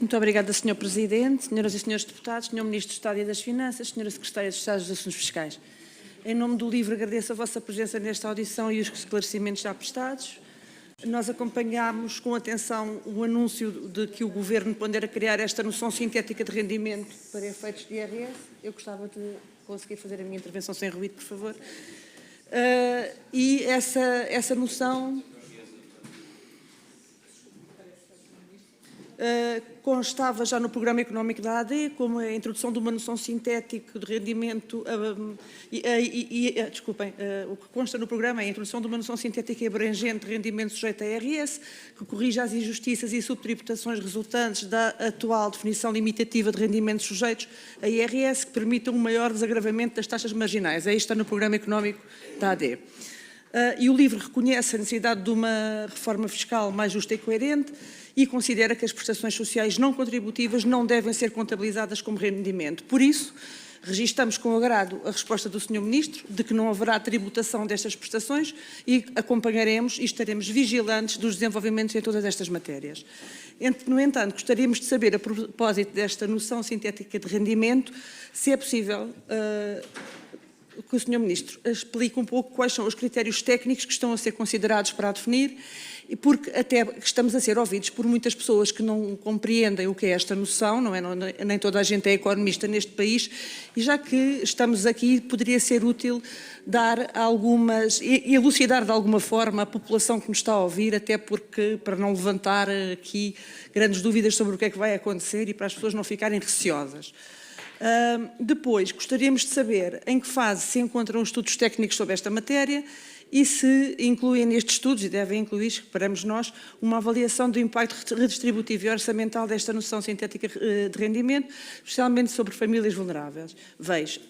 Muito obrigada, Sr. Presidente, senhoras e senhores deputados, Sr. Ministro do Estado e das Finanças, Sra. Secretária de Estado dos Assuntos Fiscais. Em nome do LIVRE, agradeço a vossa presença nesta audição e os esclarecimentos já prestados. Nós acompanhámos com atenção o anúncio de que o Governo pondera criar esta noção sintética de rendimento para efeitos de IRS. Eu gostava de conseguir fazer a minha intervenção sem ruído, por favor. E essa noção constava já no Programa Económico da AD, como a introdução de uma noção sintética de rendimento, o que consta no programa é a introdução de uma noção sintética e abrangente de rendimento sujeito a IRS, que corrija as injustiças e subtributações resultantes da atual definição limitativa de rendimentos sujeitos a IRS, que permitam um maior desagravamento das taxas marginais. Aí está no Programa Económico da AD. E o LIVRE reconhece a necessidade de uma reforma fiscal mais justa e coerente e considera que as prestações sociais não contributivas não devem ser contabilizadas como rendimento. Por isso, registamos com agrado a resposta do Sr. Ministro de que não haverá tributação destas prestações e acompanharemos e estaremos vigilantes dos desenvolvimentos em todas estas matérias. No entanto, gostaríamos de saber, a propósito desta noção sintética de rendimento, se é possível que o Sr. Ministro explique um pouco quais são os critérios técnicos que estão a ser considerados para a definir, porque até estamos a ser ouvidos por muitas pessoas que não compreendem o que é esta noção, não é? Nem toda a gente é economista neste país, e já que estamos aqui, poderia ser útil dar algumas, e elucidar de alguma forma a população que nos está a ouvir, até porque, para não levantar aqui grandes dúvidas sobre o que é que vai acontecer e para as pessoas não ficarem receosas. Depois, gostaríamos de saber em que fase se encontram os estudos técnicos sobre esta matéria e se incluem nestes estudos, e devem incluir, esperamos nós, uma avaliação do impacto redistributivo e orçamental desta noção sintética de rendimento, especialmente sobre famílias vulneráveis. Veja.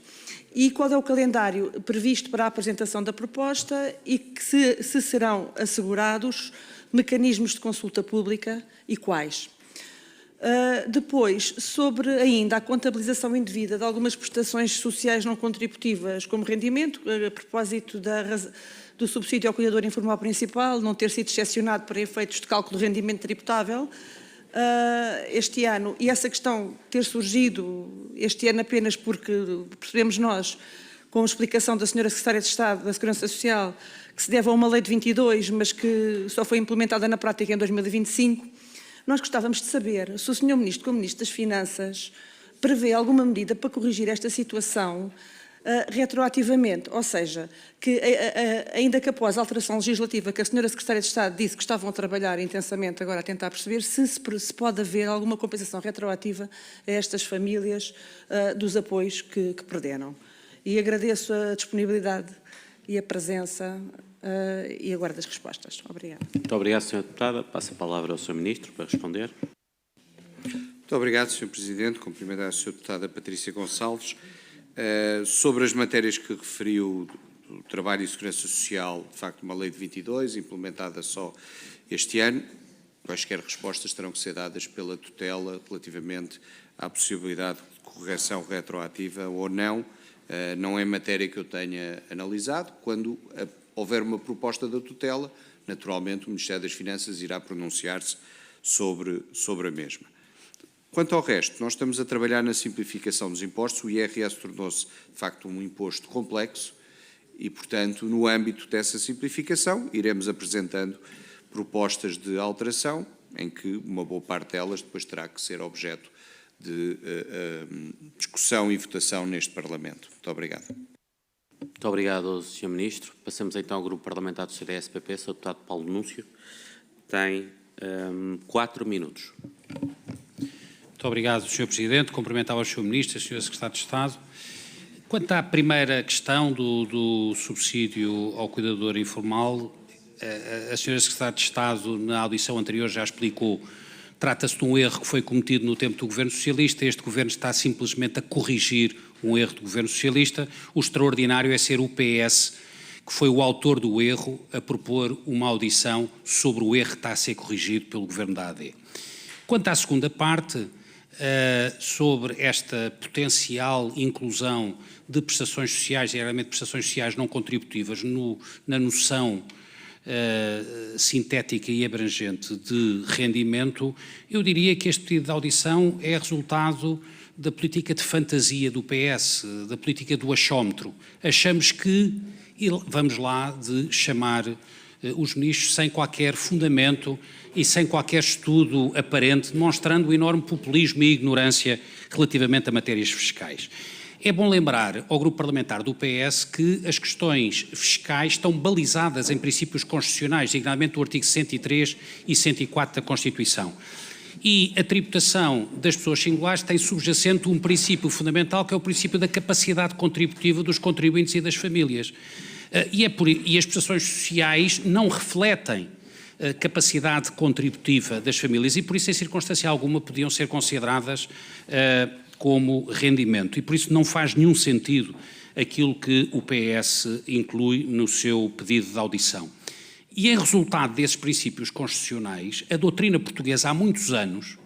E qual é o calendário previsto para a apresentação da proposta e que se serão assegurados mecanismos de consulta pública e quais? Depois, sobre ainda a contabilização indevida de algumas prestações sociais não contributivas como rendimento, a propósito do subsídio ao cuidador informal principal não ter sido excepcionado para efeitos de cálculo de rendimento tributável este ano, e essa questão ter surgido este ano apenas porque percebemos nós, com a explicação da Sra. Secretária de Estado da Segurança Social, que se deve a uma lei de 22, mas que só foi implementada na prática em 2025, nós gostávamos de saber se o Sr. Ministro, como Ministro das Finanças, prevê alguma medida para corrigir esta situação retroativamente, ou seja, que ainda que após a alteração legislativa que a senhora Secretária de Estado disse que estavam a trabalhar intensamente agora a tentar perceber se pode haver alguma compensação retroativa a estas famílias dos apoios que perderam. E agradeço a disponibilidade e a presença e aguardo as respostas. Obrigada. Muito obrigado, Sra. Deputada. Passo a palavra ao Sr. Ministro para responder. Muito obrigado, Sr. Presidente. Cumprimentar a Sra. Deputada Patrícia Gonçalves. Sobre as matérias que referiu do trabalho e segurança social, de facto, uma lei de 22, implementada só este ano, quaisquer respostas terão que ser dadas pela tutela relativamente à possibilidade de correção retroativa ou não. Não é matéria que eu tenha analisado. Quando houver uma proposta da tutela, naturalmente o Ministério das Finanças irá pronunciar-se sobre a mesma. Quanto ao resto, nós estamos a trabalhar na simplificação dos impostos. O IRS tornou-se, de facto, um imposto complexo e, portanto, no âmbito dessa simplificação, iremos apresentando propostas de alteração, em que uma boa parte delas depois terá que ser objeto de discussão e votação neste Parlamento. Muito obrigado. Muito obrigado, Sr. Ministro. Passamos então ao Grupo Parlamentar do CDS-PP. Sr. Deputado Paulo Núncio tem 4 minutos. Muito obrigado, Sr. Presidente. Cumprimentava o Sr. Ministro, a Sra. Secretária de Estado. Quanto à primeira questão do subsídio ao cuidador informal, a Sra. Secretária de Estado, na audição anterior, já explicou. Trata-se de um erro que foi cometido no tempo do Governo Socialista. Este Governo está simplesmente a corrigir um erro do Governo Socialista. O extraordinário é ser o PS, que foi o autor do erro, a propor uma audição sobre o erro que está a ser corrigido pelo Governo da AD. Quanto à segunda parte, sobre esta potencial inclusão de prestações sociais, geralmente prestações sociais não contributivas, na noção sintética e abrangente de rendimento, eu diria que este pedido de audição é resultado da política de fantasia do PS, da política do achómetro. Achamos que, e vamos lá de chamar os ministros sem qualquer fundamento e sem qualquer estudo aparente, demonstrando o enorme populismo e ignorância relativamente a matérias fiscais. É bom lembrar ao grupo parlamentar do PS que as questões fiscais estão balizadas em princípios constitucionais, designadamente o artigo 103 e 104 da Constituição. E a tributação das pessoas singulares tem subjacente um princípio fundamental, que é o princípio da capacidade contributiva dos contribuintes e das famílias. E as prestações sociais não refletem a capacidade contributiva das famílias e, por isso, em circunstância alguma, podiam ser consideradas como rendimento. E, por isso, não faz nenhum sentido aquilo que o PS inclui no seu pedido de audição. E, em resultado desses princípios constitucionais, a doutrina portuguesa há muitos anos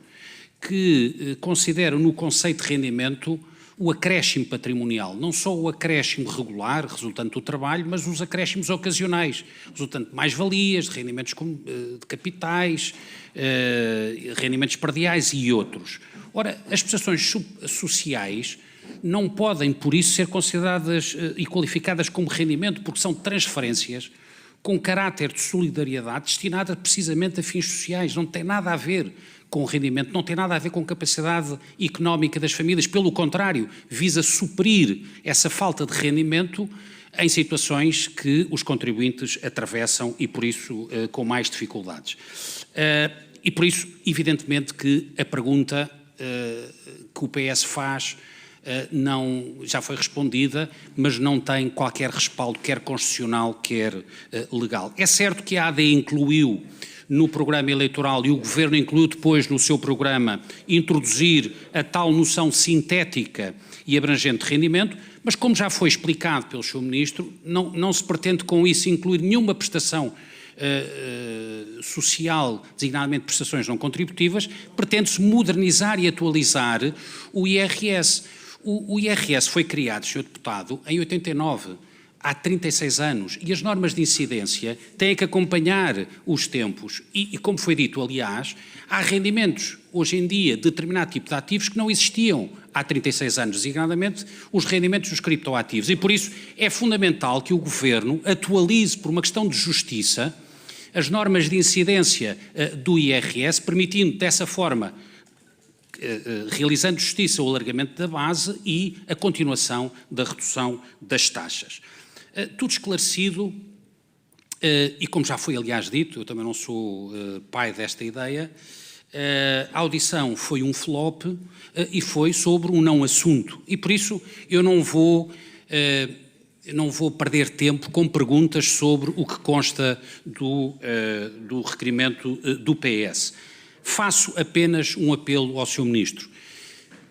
que considera no conceito de rendimento o acréscimo patrimonial, não só o acréscimo regular, resultante do trabalho, mas os acréscimos ocasionais, resultante de mais-valias, de rendimentos de capitais, rendimentos perdiais e outros. Ora, as prestações sociais não podem, por isso, ser consideradas e qualificadas como rendimento, porque são transferências com caráter de solidariedade destinada precisamente a fins sociais, não tem nada a ver com o rendimento, não tem nada a ver com capacidade económica das famílias, pelo contrário, visa suprir essa falta de rendimento em situações que os contribuintes atravessam e, por isso, com mais dificuldades. E, por isso, evidentemente que a pergunta que o PS faz já foi respondida, mas não tem qualquer respaldo, quer constitucional, quer legal. É certo que a AD incluiu no programa eleitoral e o Governo incluiu depois no seu programa introduzir a tal noção sintética e abrangente de rendimento, mas como já foi explicado pelo Sr. Ministro, não se pretende com isso incluir nenhuma prestação social, designadamente prestações não contributivas, pretende-se modernizar e atualizar o IRS. O IRS foi criado, Sr. Deputado, em 89, há 36 anos, e as normas de incidência têm que acompanhar os tempos. E como foi dito, aliás, há rendimentos, hoje em dia, de determinado tipo de ativos que não existiam há 36 anos, designadamente os rendimentos dos criptoativos. E por isso é fundamental que o Governo atualize, por uma questão de justiça, as normas de incidência do IRS, permitindo dessa forma realizando justiça ao alargamento da base e a continuação da redução das taxas. Tudo esclarecido, e como já foi aliás dito, eu também não sou pai desta ideia, a audição foi um flop e foi sobre um não assunto. E por isso eu não vou perder tempo com perguntas sobre o que consta do requerimento do PS. Faço apenas um apelo ao Sr. Ministro.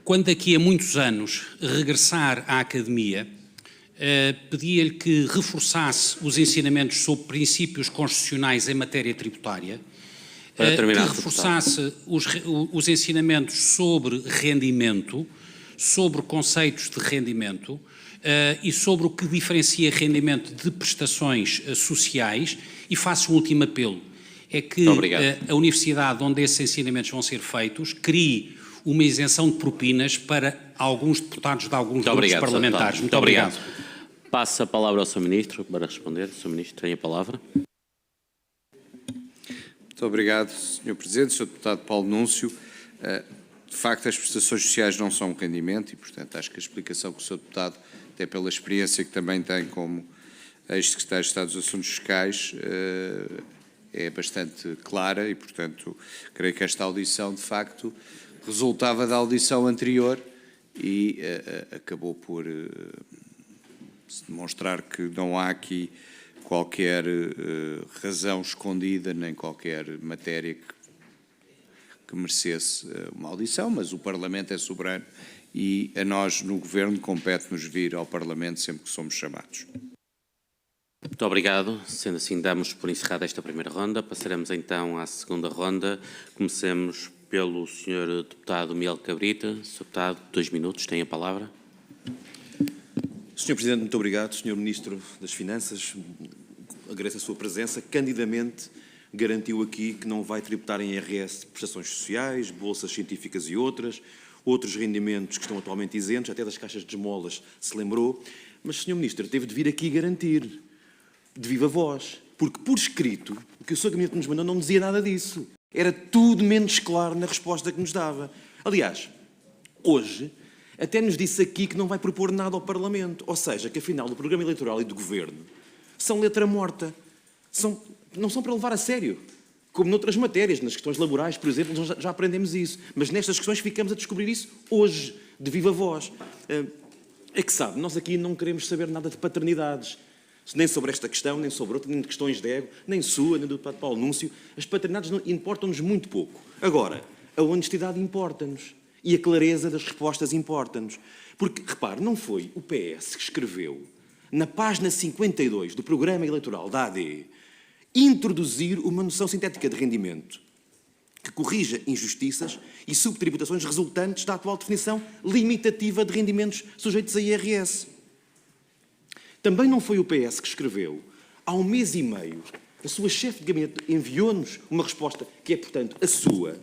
Quando daqui a muitos anos regressar à Academia, pedia-lhe que reforçasse os ensinamentos sobre princípios constitucionais em matéria tributária, que reforçasse os ensinamentos sobre rendimento, sobre conceitos de rendimento e sobre o que diferencia rendimento de prestações sociais, e faço um último apelo, é que a universidade onde esses ensinamentos vão ser feitos crie uma isenção de propinas para alguns deputados de alguns grupos parlamentares. Muito obrigado. Passo a palavra ao Sr. Ministro para responder. Sr. Ministro, tem a palavra. Muito obrigado, Sr. Presidente. Sr. Deputado Paulo Núncio, de facto as prestações sociais não são um rendimento e, portanto, acho que a explicação que o Sr. Deputado, até pela experiência que também tem como ex-secretário de Estado dos Assuntos Fiscais, é bastante clara e, portanto, creio que esta audição, de facto, resultava da audição anterior e acabou por se demonstrar que não há aqui qualquer razão escondida, nem qualquer matéria que merecesse uma audição, mas o Parlamento é soberano e a nós, no Governo, compete-nos vir ao Parlamento sempre que somos chamados. Muito obrigado. Sendo assim, damos por encerrada esta primeira ronda. Passaremos então à segunda ronda. Comecemos pelo Sr. Deputado Miguel Cabrita. Sr. Deputado, 2 minutos, tem a palavra. Sr. Presidente, muito obrigado. Sr. Ministro das Finanças, agradeço a sua presença. Candidamente garantiu aqui que não vai tributar em IRS prestações sociais, bolsas científicas e outros rendimentos que estão atualmente isentos, até das caixas de esmolas se lembrou. Mas, Sr. Ministro, teve de vir aqui garantir, de viva voz, porque por escrito, o que o Sr. Gabinete nos mandou não dizia nada disso. Era tudo menos claro na resposta que nos dava. Aliás, hoje até nos disse aqui que não vai propor nada ao Parlamento, ou seja, que afinal o programa eleitoral e do Governo são letra morta, não são para levar a sério, como noutras matérias, nas questões laborais, por exemplo, nós já aprendemos isso, mas nestas questões ficamos a descobrir isso hoje, de viva voz. É que sabe, nós aqui não queremos saber nada de paternidades, nem sobre esta questão, nem sobre outra, nem de questões de ego, nem sua, nem do deputado Paulo Núncio. As paternidades importam-nos muito pouco. Agora, a honestidade importa-nos e a clareza das respostas importa-nos. Porque, repare, não foi o PS que escreveu, na página 52 do programa eleitoral da AD, introduzir uma noção sintética de rendimento que corrija injustiças e subtributações resultantes da atual definição limitativa de rendimentos sujeitos a IRS. Também não foi o PS que escreveu, há 1 mês e meio, a sua chefe de gabinete enviou-nos uma resposta que é, portanto, a sua,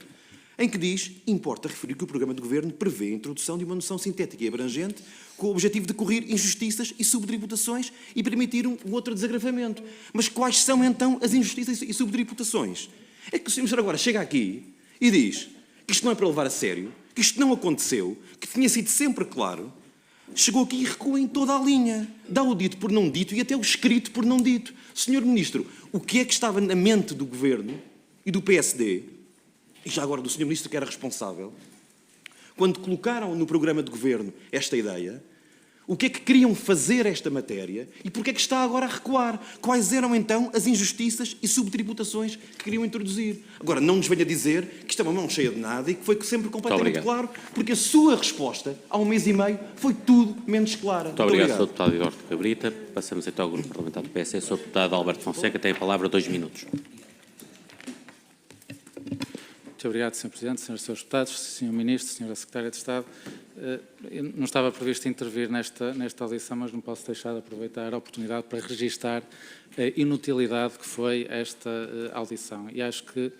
em que diz, importa referir que o programa de governo prevê a introdução de uma noção sintética e abrangente com o objetivo de corrigir injustiças e subtributações e permitir um outro desagravamento. Mas quais são, então, as injustiças e subtributações? É que o Sr. Ministro agora chega aqui e diz que isto não é para levar a sério, que isto não aconteceu, que tinha sido sempre claro. Chegou aqui e recua em toda a linha. Dá o dito por não dito e até o escrito por não dito. Sr. Ministro, o que é que estava na mente do Governo e do PSD, e já agora do Sr. Ministro que era responsável, quando colocaram no programa de Governo esta ideia, o que é que queriam fazer esta matéria e porque é que está agora a recuar? Quais eram então as injustiças e subtributações que queriam introduzir? Agora, não nos venha dizer que isto é uma mão cheia de nada e que foi sempre completamente claro, porque a sua resposta, há 1 mês e meio, foi tudo menos clara. Muito obrigado, Sr. Deputado Eduardo Cabrita. Passamos então ao Grupo Parlamentar do PS. Sr. Deputado Alberto Fonseca tem a palavra, 2 minutos. Muito obrigado, Sr. Presidente, Srs. Deputados, Sr. Ministro, Sra. Secretária de Estado. Eu não estava previsto intervir nesta audição, mas não posso deixar de aproveitar a oportunidade para registar a inutilidade que foi esta audição. E acho que,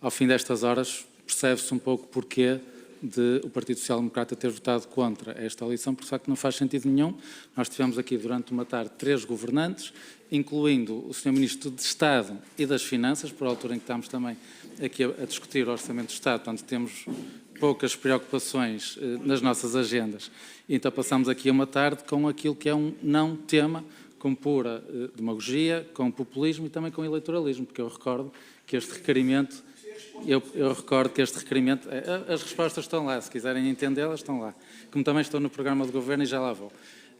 ao fim destas horas, percebe-se um pouco porquê de o Partido Social Democrata ter votado contra esta audição, porque, de facto, não faz sentido nenhum. Nós tivemos aqui, durante uma tarde, 3 governantes, incluindo o Sr. Ministro de Estado e das Finanças, por altura em que estamos também aqui a discutir o Orçamento de Estado, portanto, temos poucas preocupações nas nossas agendas. Então passamos aqui uma tarde com aquilo que é um não tema, com pura demagogia, com populismo e também com eleitoralismo, porque eu recordo que este requerimento, as respostas estão lá, se quiserem entendê-las estão lá, como também estou no programa de governo e já lá vou.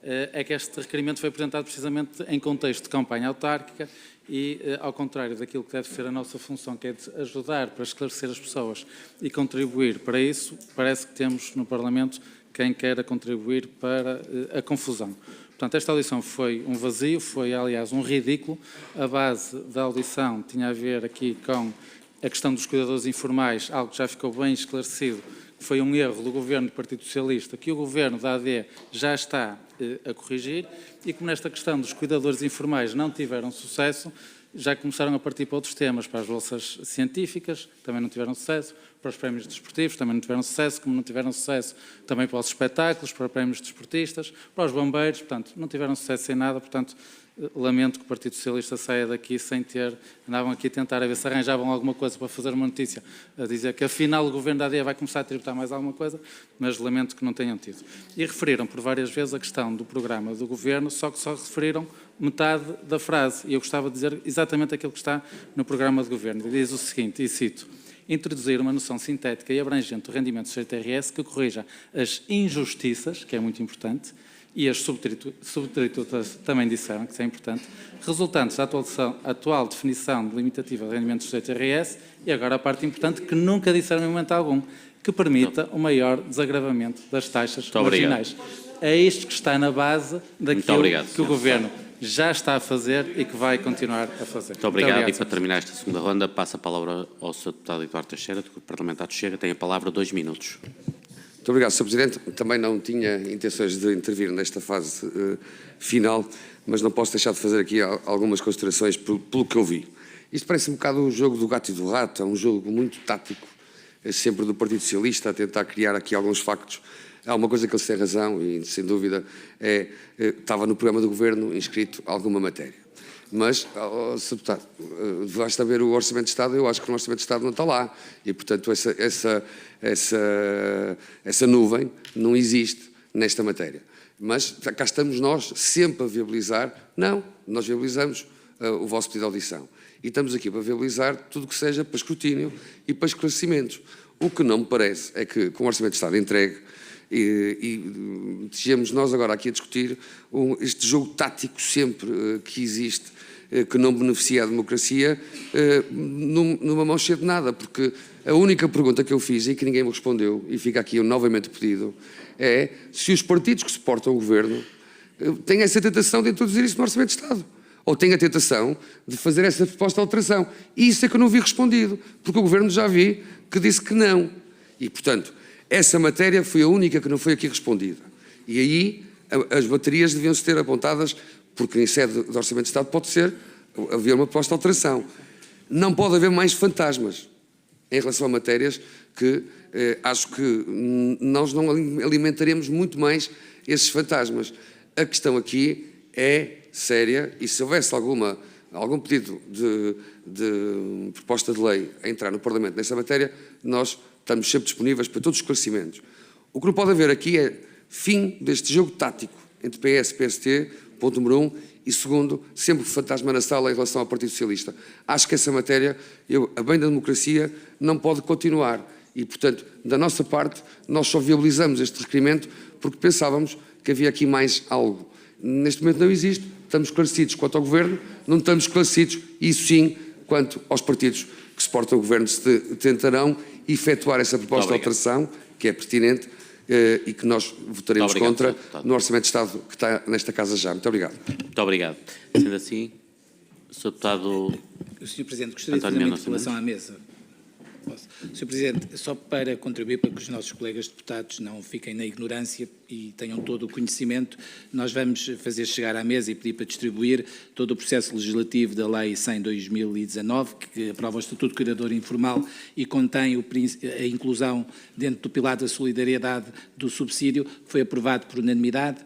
É que este requerimento foi apresentado precisamente em contexto de campanha autárquica e, ao contrário daquilo que deve ser a nossa função, que é de ajudar para esclarecer as pessoas e contribuir para isso, parece que temos no Parlamento quem queira contribuir para a confusão. Portanto, esta audição foi um vazio, foi, aliás, um ridículo. A base da audição tinha a ver aqui com a questão dos cuidadores informais, algo que já ficou bem esclarecido, que foi um erro do Governo do Partido Socialista, que o Governo da AD já está a corrigir, e como nesta questão dos cuidadores informais não tiveram sucesso, já começaram a partir para outros temas, para as bolsas científicas, também não tiveram sucesso, para os prémios desportivos, também não tiveram sucesso, como não tiveram sucesso também para os espetáculos, para prémios desportistas, para os bombeiros, portanto, não tiveram sucesso em nada, portanto, lamento que o Partido Socialista saia daqui sem ter, andavam aqui a tentar a ver se arranjavam alguma coisa para fazer uma notícia, a dizer que afinal o Governo da AD vai começar a tributar mais alguma coisa, mas lamento que não tenham tido. E referiram por várias vezes a questão do programa do Governo, só que só referiram metade da frase, e eu gostava de dizer exatamente aquilo que está no programa de Governo. E diz o seguinte, e cito: introduzir uma noção sintética e abrangente do rendimento sujeito a IRS que corrija as injustiças, que é muito importante, e as subtritutas também disseram que isso é importante, resultantes da atual definição de limitativa de rendimento sujeito a IRS, e agora a parte importante que nunca disseram em momento algum, que permita o maior desagravamento das taxas marginais. É isto que está na base daquilo que o Governo já está a fazer e que vai continuar a fazer. Muito obrigado. E para terminar esta segunda ronda, passo a palavra ao Sr. Deputado Eduardo Teixeira, do Grupo Parlamentar do Chega. Tem a palavra 2 minutos. Muito obrigado, Sr. Presidente. Também não tinha intenções de intervir nesta fase final, mas não posso deixar de fazer aqui algumas considerações pelo que eu vi. Isto parece um bocado o jogo do gato e do rato, é um jogo muito tático, sempre do Partido Socialista, a tentar criar aqui alguns factos. Há uma coisa que eles têm razão e, sem dúvida, estava no programa do Governo inscrito alguma matéria. Mas, Sr. Deputado, basta ver o Orçamento de Estado, eu acho que no Orçamento de Estado não está lá. E, portanto, essa nuvem não existe nesta matéria. Mas cá estamos nós sempre a viabilizar. Não, nós viabilizamos o vosso pedido de audição. E estamos aqui para viabilizar tudo o que seja para escrutínio e para esclarecimentos. O que não me parece é que, com o Orçamento de Estado entregue, e estejamos nós agora aqui a discutir este jogo tático sempre que existe, que não beneficia a democracia, numa mão cheia de nada, porque a única pergunta que eu fiz e que ninguém me respondeu, e fica aqui eu novamente pedido, é se os partidos que suportam o Governo têm essa tentação de introduzir isso no Orçamento de Estado, ou têm a tentação de fazer essa proposta de alteração. E isso é que eu não vi respondido, porque o Governo já vi que disse que não. E, portanto, essa matéria foi a única que não foi aqui respondida. E aí as baterias deviam-se ter apontadas, porque em sede do Orçamento de Estado pode haver uma proposta de alteração. Não pode haver mais fantasmas em relação a matérias que acho que nós não alimentaremos muito mais esses fantasmas. A questão aqui é séria e se houvesse algum pedido de proposta de lei a entrar no Parlamento nessa matéria, nós estamos sempre disponíveis para todos os esclarecimentos. O que não pode haver aqui é fim deste jogo tático entre PS e PST, ponto número 1, e segundo, sempre fantasma na sala em relação ao Partido Socialista. Acho que essa matéria, a bem da democracia, não pode continuar. E, portanto, da nossa parte, nós só viabilizamos este requerimento porque pensávamos que havia aqui mais algo. Neste momento não existe, estamos esclarecidos quanto ao Governo, não estamos esclarecidos, isso sim, quanto aos partidos que suportam o Governo, se tentarão efetuar essa proposta de alteração, que é pertinente, e que nós votaremos contra no Orçamento de Estado que está nesta Casa já. Muito obrigado. Muito obrigado. Sendo assim, Sr. Deputado Sr. Presidente, gostaria de fazer uma interpelação à mesa. Posso? Sr. Presidente, só para contribuir para que os nossos colegas deputados não fiquem na ignorância e tenham todo o conhecimento, nós vamos fazer chegar à mesa e pedir para distribuir todo o processo legislativo da Lei 100/2019, que aprova o Estatuto de Cuidador Informal e contém a inclusão dentro do pilar da solidariedade do subsídio, que foi aprovado por unanimidade.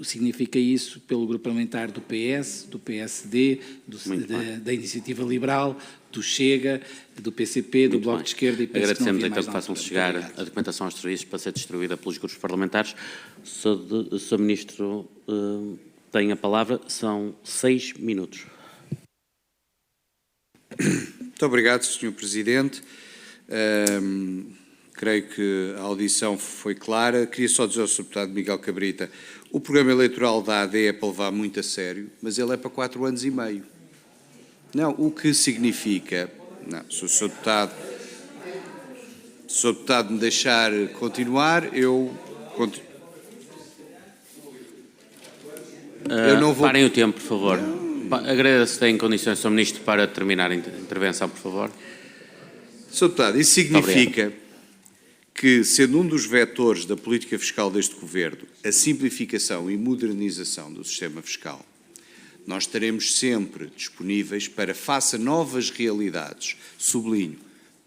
Significa isso pelo grupo parlamentar do PS, do PSD, da Iniciativa Liberal, do Chega, do PCP, do Bloco de Esquerda e penso Agradecemos que não então que façam chegar a documentação aos serviços para ser distribuída pelos grupos parlamentares. Sr. Ministro tem a palavra, são 6 minutos. Muito obrigado, Sr. Presidente. Creio que a audição foi clara. Queria só dizer ao Sr. Deputado Miguel Cabrita, o programa eleitoral da AD é para levar muito a sério, mas ele é para 4 anos e meio. Não, o que significa... Não, se o Sr. Deputado me deixar continuar, eu não vou... Parem o tempo, por favor. Agradeço se tem condições, Sr. Ministro, para terminar a intervenção, por favor. Sr. Deputado, isso significa que, sendo um dos vetores da política fiscal deste Governo, a simplificação e modernização do sistema fiscal, nós estaremos sempre disponíveis para, face a novas realidades, sublinho,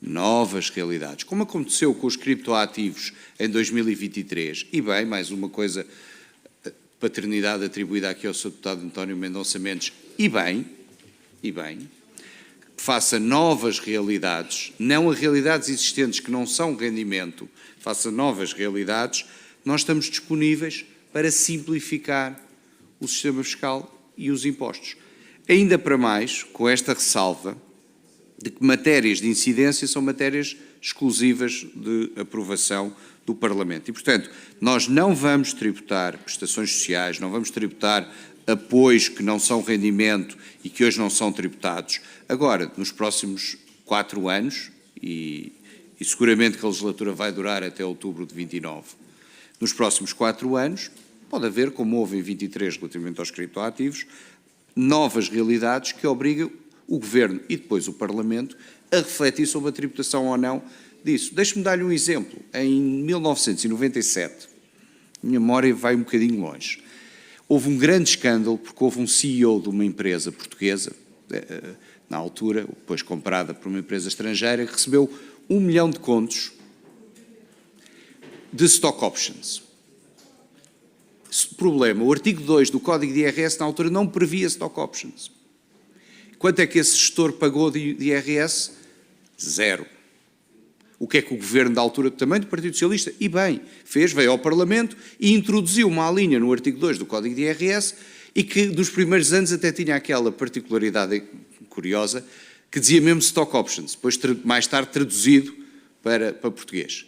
novas realidades, como aconteceu com os criptoativos em 2023, e bem, mais uma coisa, paternidade atribuída aqui ao Sr. Deputado António Mendonça Mendes, e bem, face a novas realidades, não a realidades existentes que não são rendimento, face a novas realidades, nós estamos disponíveis para simplificar o sistema fiscal e os impostos. Ainda para mais, com esta ressalva de que matérias de incidência são matérias exclusivas de aprovação do Parlamento. E, portanto, nós não vamos tributar prestações sociais, não vamos tributar apoios que não são rendimento e que hoje não são tributados. Agora, nos próximos 4 anos, e seguramente que a legislatura vai durar até outubro de 29, nos próximos 4 anos, pode haver, como houve em 23 relativamente aos criptoativos, novas realidades que obrigam o Governo e depois o Parlamento a refletir sobre a tributação ou não disso. Deixe-me dar-lhe um exemplo. Em 1997, a minha memória vai um bocadinho longe, houve um grande escândalo porque houve um CEO de uma empresa portuguesa, na altura, depois comprada por uma empresa estrangeira, que recebeu 1 milhão de contos de stock options. Problema, o artigo 2 do Código de IRS na altura não previa stock options. Quanto é que esse gestor pagou de IRS? 0. O que é que o Governo da altura, também do Partido Socialista, e bem, fez, veio ao Parlamento e introduziu uma linha no artigo 2 do Código de IRS e que dos primeiros anos até tinha aquela particularidade curiosa que dizia mesmo stock options, depois mais tarde traduzido para português.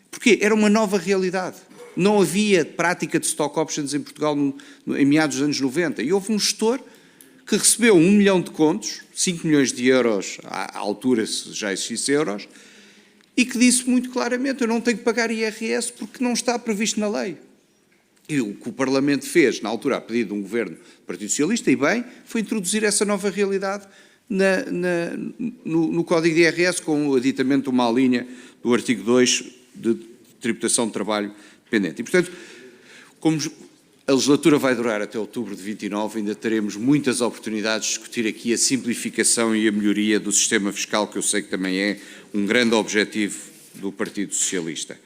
Porquê? Era uma nova realidade. Não havia prática de stock options em Portugal em meados dos anos 90 e houve um gestor que recebeu 1 milhão de contos, 5 milhões de euros, à altura se já existisse euros, e que disse muito claramente, eu não tenho que pagar IRS porque não está previsto na lei. E o que o Parlamento fez, na altura, a pedido de um governo do Partido Socialista, e bem, foi introduzir essa nova realidade no Código de IRS, com o aditamento de uma linha do artigo 2 de tributação de trabalho dependente. E, portanto, como a legislatura vai durar até outubro de 29, ainda teremos muitas oportunidades de discutir aqui a simplificação e a melhoria do sistema fiscal, que eu sei que também é um grande objetivo do Partido Socialista.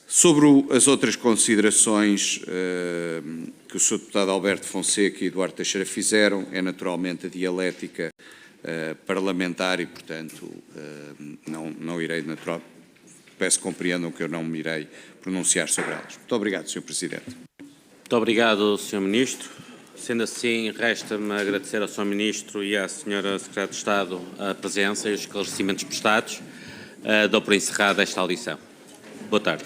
Sobre as outras considerações que o Sr. Deputado Alberto Fonseca e Eduardo Teixeira fizeram, é naturalmente a dialética parlamentar e, portanto, não irei, peço que compreendam que eu não me irei pronunciar sobre elas. Muito obrigado, Sr. Presidente. Muito obrigado, Sr. Ministro. Sendo assim, resta-me agradecer ao Sr. Ministro e à Sra. Secretária de Estado a presença e os esclarecimentos prestados. Dou por encerrada esta audição. Boa tarde.